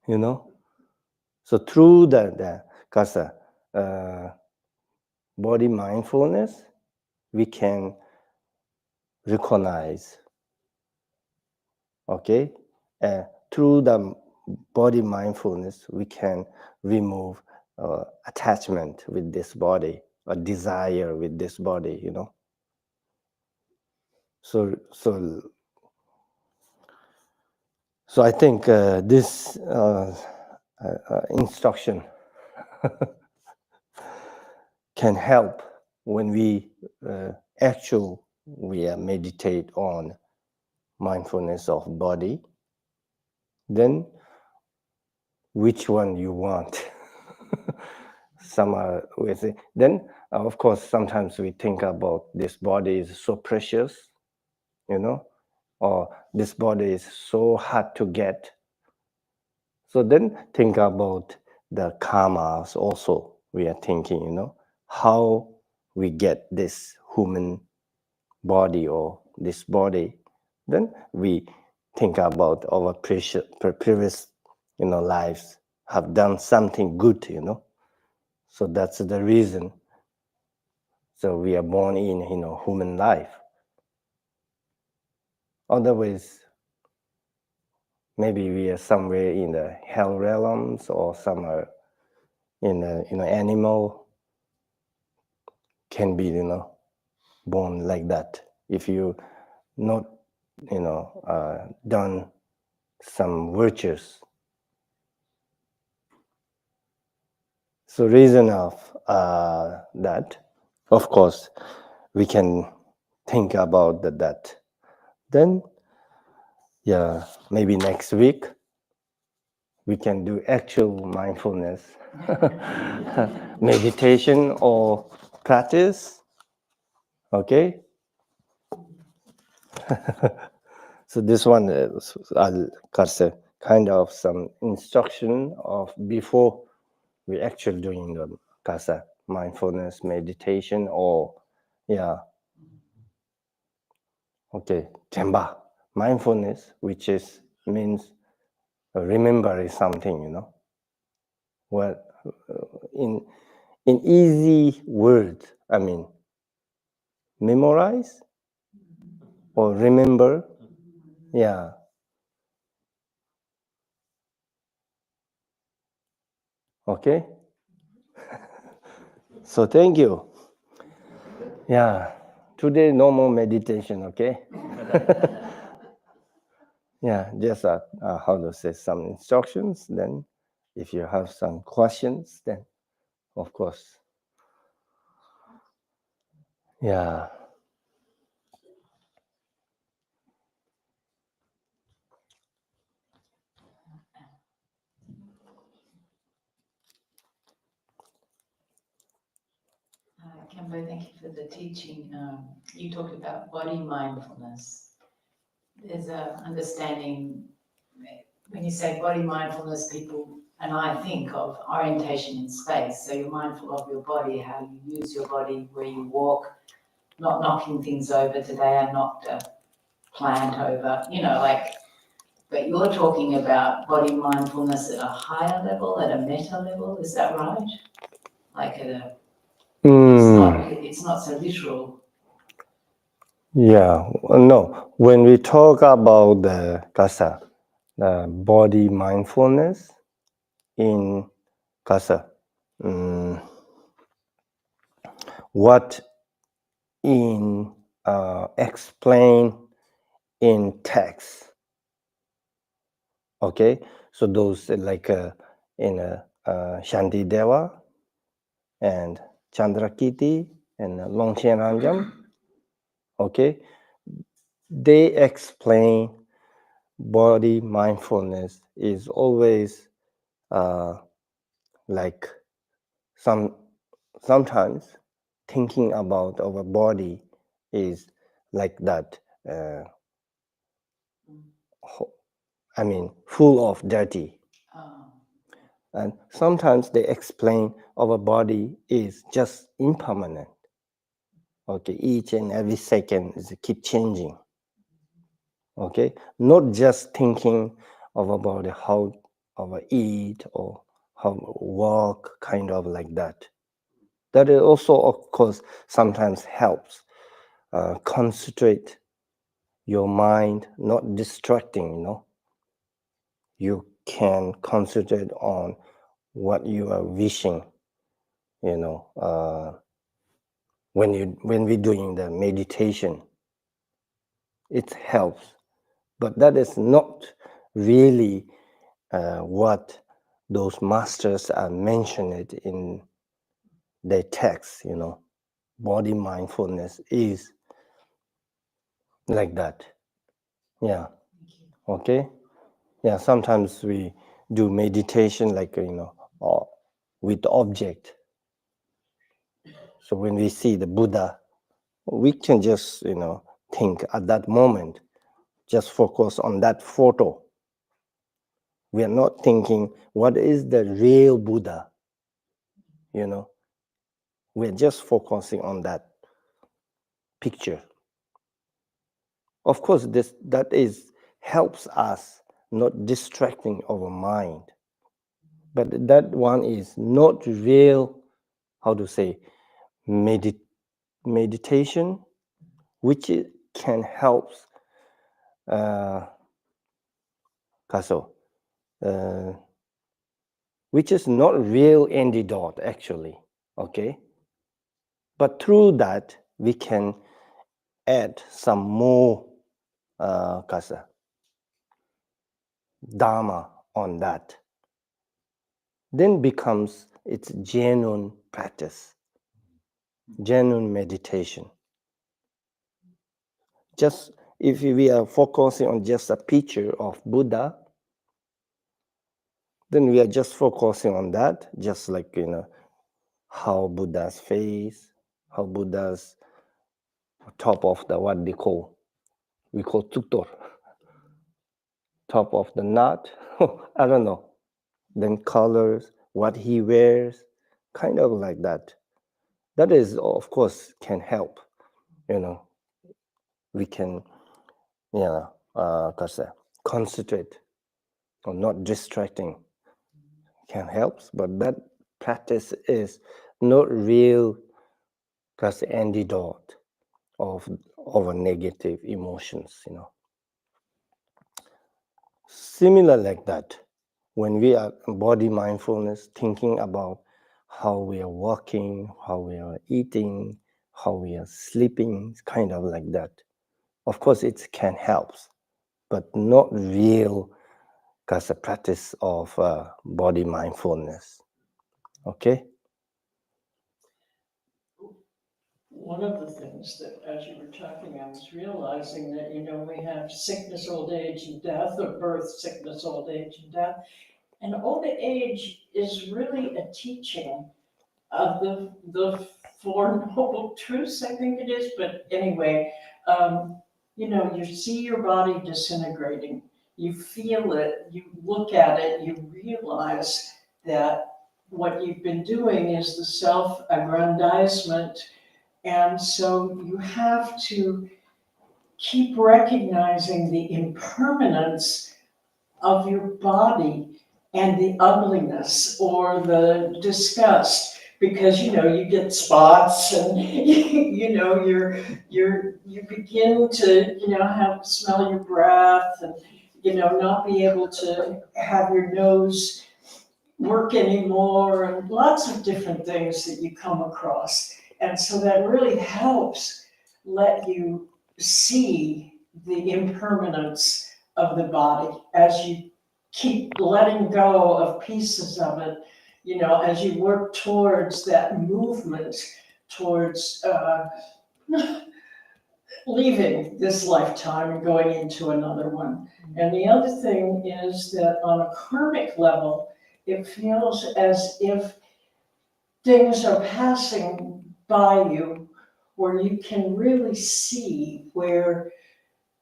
So through the body mindfulness, we can recognize, okay? Through the body mindfulness, we can remove attachment with this body, or desire with this body, So I think this instruction can help when we meditate on mindfulness of body, then which one you want? Some are with it. Then, of course, sometimes we think about this body is so precious, or this body is so hard to get. So then think about the karmas also. We are thinking, how we get this human body or this body. Then we think about our previous, lives have done something good, So that's the reason. So we are born in, human life. Otherwise, maybe we are somewhere in the hell realms or somewhere in a, animal can be, born like that. If you not, done some virtues. So reason of that, of course, we can think about that. Then, maybe next week, we can do actual mindfulness meditation or practice. Okay? So this one is Karze, kind of some instruction of before we actually doing the Karze mindfulness meditation or okay, Temba mindfulness, which means remembering something, Well, in easy words, I mean, memorize or remember, Okay. So thank you. Today no more meditation, okay? Just how to say some instructions. Then, if you have some questions, then of course, Khenpo, thank you for the teaching. You talked about body mindfulness. There's a understanding, when you say body mindfulness, people and I think of orientation in space. So you're mindful of your body, how you use your body, where you walk, not knocking things over. Today I knocked a plant over, but you're talking about body mindfulness at a higher level, at a meta level, is that right? Like at a, it's not so literal. No. When we talk about the Kasa, the body mindfulness in Kasa, what in explain in text, okay? So those like in Shanti Deva and Chandrakiti and Longchen Ranjam, okay? They explain body mindfulness is always like sometimes thinking about our body is like that. I mean, full of dirty. And sometimes they explain our body is just impermanent. Okay, each and every second is keep changing. Okay, not just thinking of our body, how our eat or how walk, kind of like that. That is also, of course, sometimes helps concentrate your mind, not distracting, You can concentrate on what you are wishing, when we're doing the meditation. It helps, but that is not really what those masters are mentioned in their text, Body mindfulness is like that. Yeah. Thank you. Okay. Yeah. Sometimes we do meditation, like or with the object. So when we see the Buddha, we can just think at that moment, just focus on that photo. We are not thinking what is the real Buddha. We're just focusing on that picture. Of course, that helps us not distracting our mind. But that one is not real, how to say, meditation, which can help, which is not real antidote actually, okay? But through that, we can add some more Dharma on that. Then becomes its genuine practice, genuine meditation. Just if we are focusing on just a picture of Buddha, then we are just focusing on that, just like how Buddha's face, how Buddha's top of the what we call tuktor, top of the knot. I don't know. Then colors, what he wears, kind of like that. That is, of course, can help. We can, concentrate or not distracting. Can help, but that practice is not real antidote of our negative emotions. Similar like that, when we are body mindfulness, thinking about how we are walking, how we are eating, how we are sleeping, kind of like that. Of course, it can help, but not real a practice of body mindfulness. Okay? One of the things that, as you were talking, I was realizing that, we have sickness, old age, and death, or birth, sickness, old age, and death. And old age is really a teaching of the Four Noble Truths, I think it is. But anyway, you see your body disintegrating, you feel it, you look at it, you realize that what you've been doing is the self-aggrandizement. And so you have to keep recognizing the impermanence of your body and the ugliness or the disgust, because you get spots and you begin to have smell your breath and not be able to have your nose work anymore, and lots of different things that you come across. And so that really helps let you see the impermanence of the body as you keep letting go of pieces of it, as you work towards that movement towards leaving this lifetime and going into another one. And the other thing is that on a karmic level, it feels as if things are passing by you where you can really see where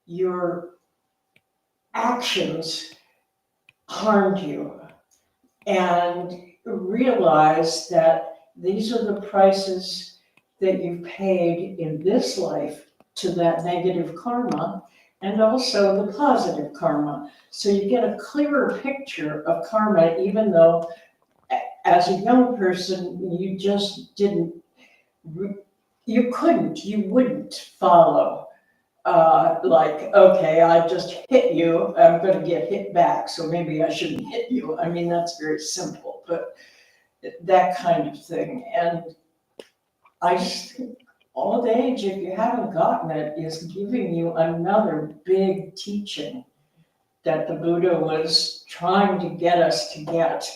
your actions harmed you, and realize that these are the prices that you've paid in this life to that negative karma, and also the positive karma. So you get a clearer picture of karma, even though as a young person, you just didn't, you wouldn't follow. Like, okay, I just hit you, I'm gonna get hit back, so maybe I shouldn't hit you. I mean, that's very simple, but that kind of thing. And I just think old age, if you haven't gotten it, is giving you another big teaching that the Buddha was trying to get us to get.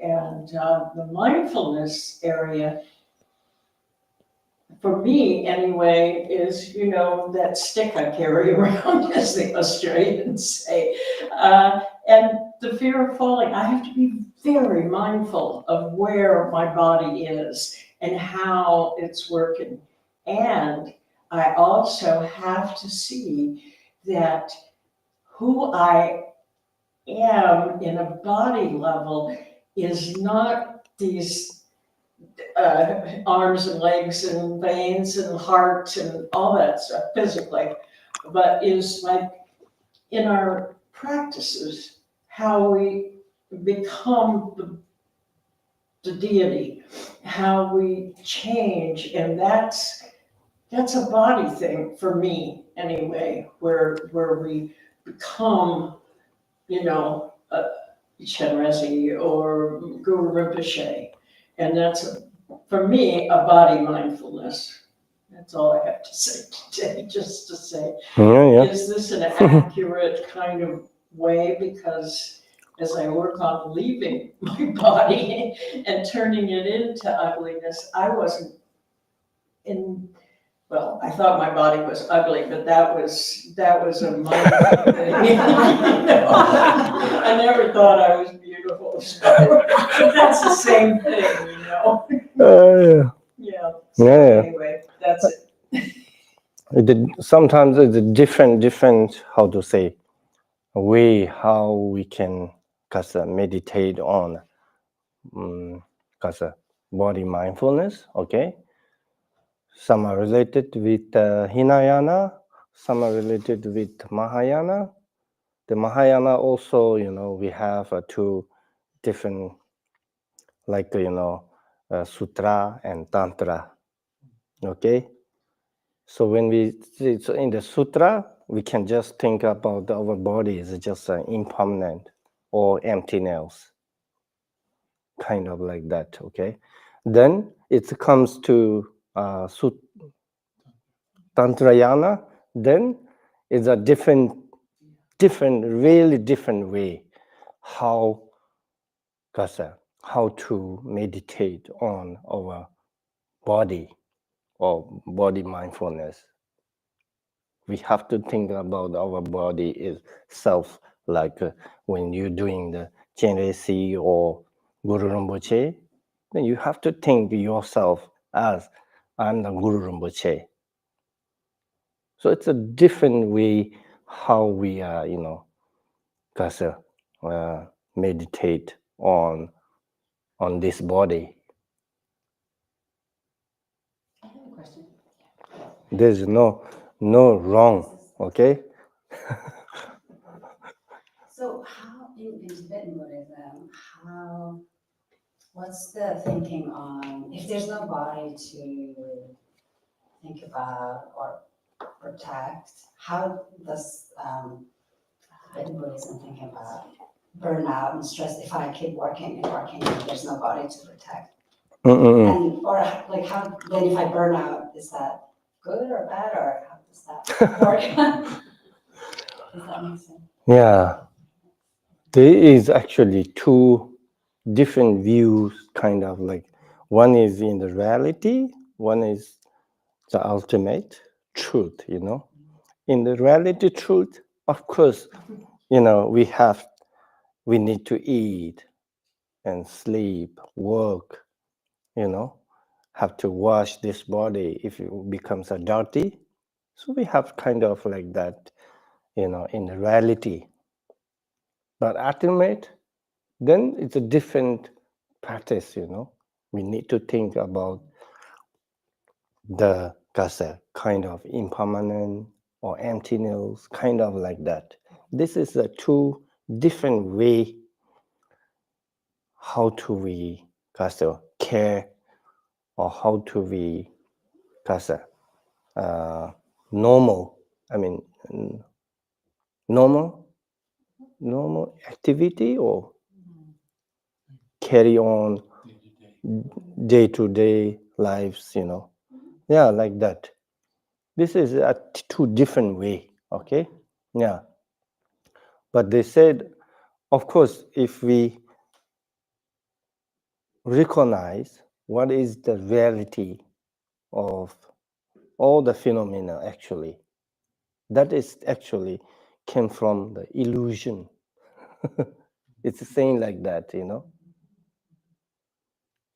And the mindfulness area for me anyway, is, that stick I carry around, as the Australians say. And the fear of falling, I have to be very mindful of where my body is and how it's working. And I also have to see that who I am in a body level is not these arms and legs and veins and heart and all that stuff physically, but is like in our practices, how we become the deity, how we change, and that's a body thing for me anyway, where we become, Chenrezig or Guru Rinpoche, and that's for me a body mindfulness. That's all I have to say today, just to say, is this an accurate kind of way? Because as I work on leaving my body and turning it into ugliness, I wasn't in, well, I thought my body was ugly, but that was a mindful thing. I never thought I was beautiful, but that's the same thing, Yeah. Yeah, so Yeah. anyway, that's it. Sometimes it's a different, how to say, way how we can meditate on body mindfulness, okay? Some are related with Hinayana, some are related with Mahayana. The Mahayana also, we have two different, like, Sutra and Tantra, okay? So when so in the Sutra, we can just think about our body as just impermanent or emptiness, kind of like that, okay? Then it comes to Tantrayana, then it's a really different way how to meditate on our body or body mindfulness. We have to think about our body itself, like when you're doing the Chenrezig or Guru Rinpoche, then you have to think yourself as I'm the Guru Rinpoche. So it's a different way how we are, meditate on this body. I have a question. There's no wrong, okay? So how, in Tibetan Buddhism, what's the thinking on, if there's no body to think about or protect, how does Tibetan Buddhism think about burnout and stress if I keep working and there's no body to protect? And, or like how, then if I burn out, is that good or bad, or how does that work? Does that make sense? Yeah. There is actually two different views, kind of like one is in the reality, one is the ultimate truth, In the reality truth, of course, we need to eat and sleep, work, have to wash this body if it becomes a dirty. So we have kind of like that, in the reality. But ultimate, then it's a different practice, We need to think about the kind of impermanent or emptiness, kind of like that. This is a two different way how to we care, or how to we normal, normal activity or carry on day-to-day lives, Yeah, like that. This is a two different way, okay? Yeah. But they said, of course, if we recognize what is the reality of all the phenomena actually. That is actually came from the illusion. It's saying like that, you know.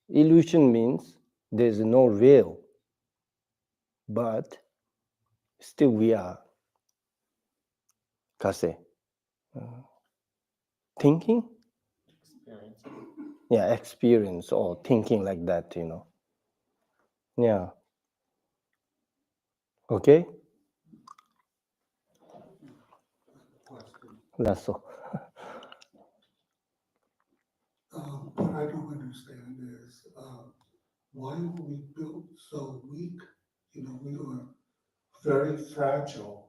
Illusion means there's no real, but still we are, Karze, thinking? Yeah, experience or thinking like that, you know. Yeah. Okay? That's all. What I don't understand is why were we built so weak? You know, we were very fragile,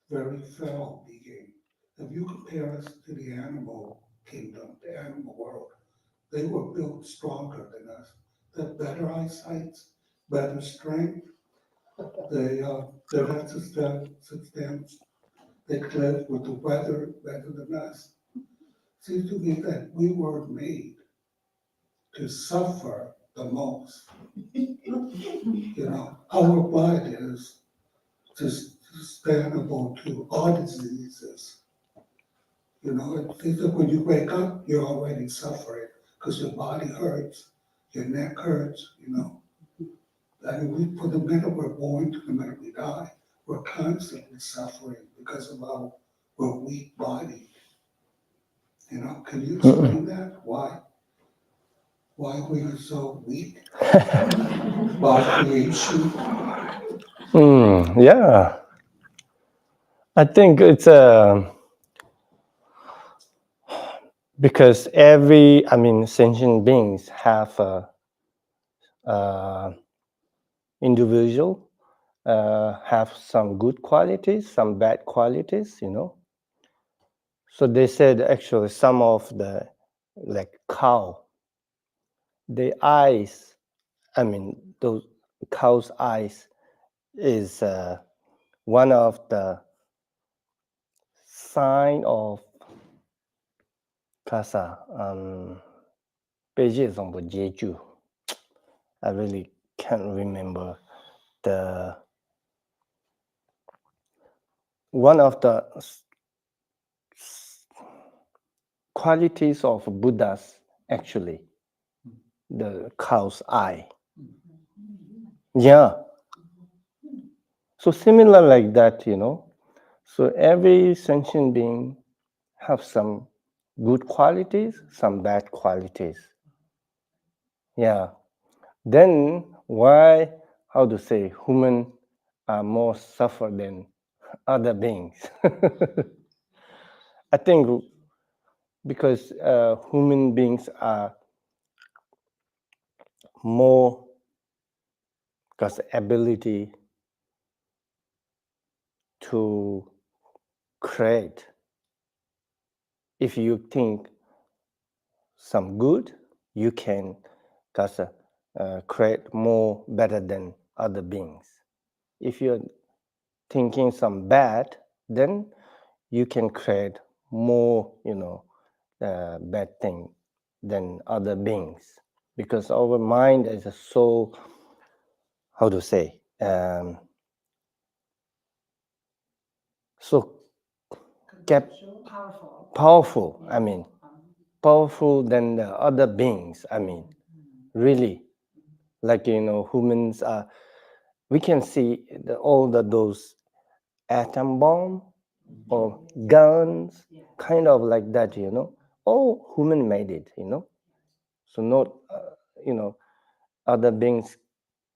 very frail being. If you compare us to the animal kingdom, the animal world, they were built stronger than us. They had better eyesight, better strength. Their substance, they could live with the weather better than us. Seems to me that we were made to suffer the most. You know, our blood is sustainable to all diseases. You know, it's like when you wake up, you're already suffering because your body hurts, your neck hurts, you know. I mean, for the minute we're born to the minute we die, we're constantly suffering because of our weak body. You know, can you explain that? Why we are so weak by creation? Yeah. I think it's because sentient beings have individual, have some good qualities, some bad qualities, you know. So they said actually some of the, like cow, the eyes, those cow's eyes is one of the sign of Kasa, Beijing Jeju. I really can't remember the one of the qualities of Buddha's actually the cow's eye. Yeah. So similar like that, you know. So every sentient being have some good qualities, some bad qualities. Yeah. Then why, how to say, human are more suffer than other beings? I think because human beings are more got the ability to create. If you think some good, you can just create more better than other beings. If you're thinking some bad, then you can create more, you know, bad thing than other beings, because our mind is so, how to say, so powerful. Powerful than the other beings. Really, like, you know, humans are. We can see all those atom bomb or guns, kind of like that. You know, all human made it. You know, so not you know, other beings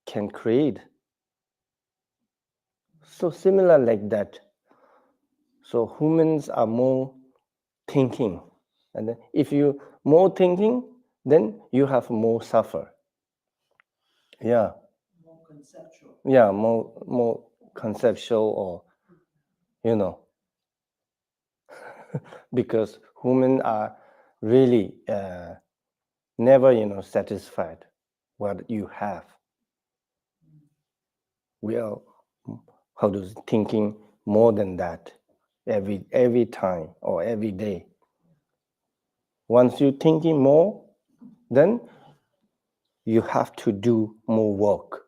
can create. So similar like that. So humans are more thinking, and then if you more thinking, then you have more suffer. Yeah. More conceptual. Yeah, more conceptual, or you know, because humans are really never, you know, satisfied what you have. We are, how to thinking more than that every time or every day. Once you thinking more, then you have to do more work.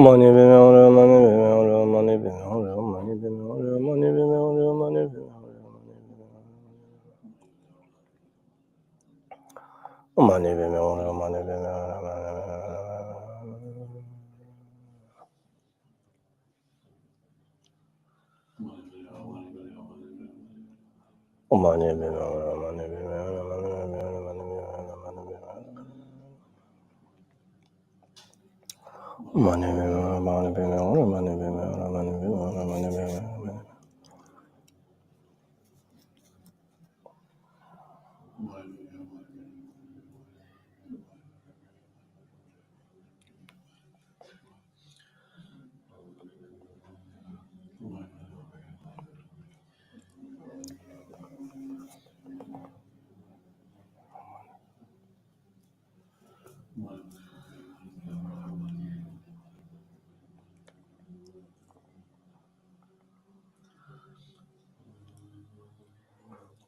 Money be me ore, money be me ore, money be me ore, money be me ore, money be me ore, money be me ore. Money be me ore, money be me ore, money be me ore, money be me ore, money be me ore, money be me ore, money be me ore, money be me ore, money be me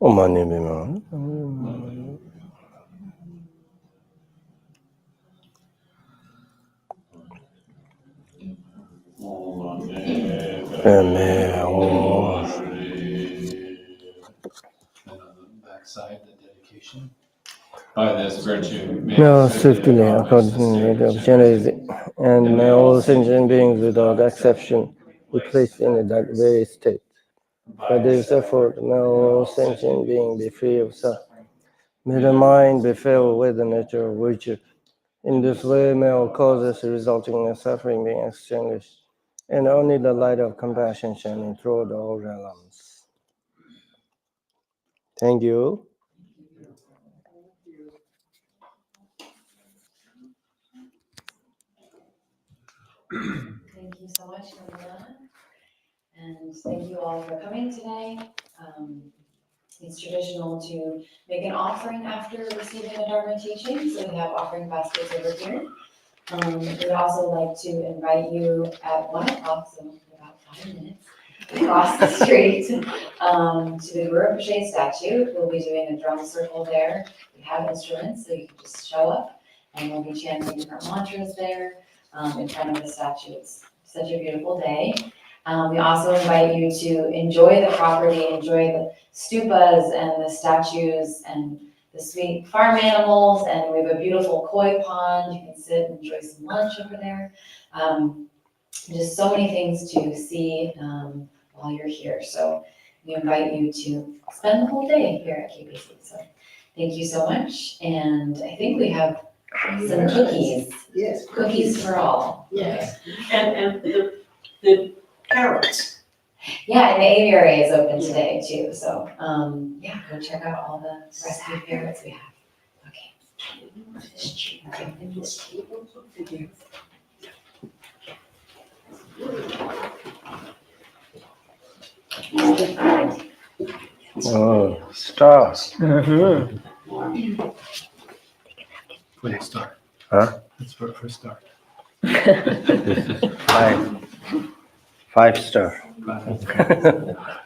ore. Money be me ore. Amen. Oh. And on the backside, the dedication. By this virtue, Now, swiftly, according to the Chenrezig, and may all sentient beings without exception be placed in that very state. By this effort, may all sentient beings be free of suffering. May the mind be filled with the nature of virtue. In this way, may all causes resulting in suffering be extinguished, and only the light of compassion shining through the whole realms. Thank you. Thank you so much, Marina. And thank you all for coming today. It's traditional to make an offering after receiving a Dharma teaching, so we have offering baskets over here. We'd also like to invite you at 1 o'clock, so in about 5 minutes, across the street to the Guru Rinpoche statue. We'll be doing a drum circle there. We have instruments, so you can just show up, and we'll be chanting different mantras there in front of the statue. It's such a beautiful day. We also invite you to enjoy the property, enjoy the stupas and the statues and the sweet farm animals, and we have a beautiful koi pond. You can sit and enjoy some lunch over there. Just so many things to see while you're here. So we invite you to spend the whole day here at KBC. So thank you so much. And I think we have some cookies. Yes. Cookies for all. Yes, and the carrots. Yeah, and the aviary is open today too. So yeah, go check out all the rescue parrots we have. Okay. Oh, stars. for a start. Huh? That's for a start. 5 star. Bye.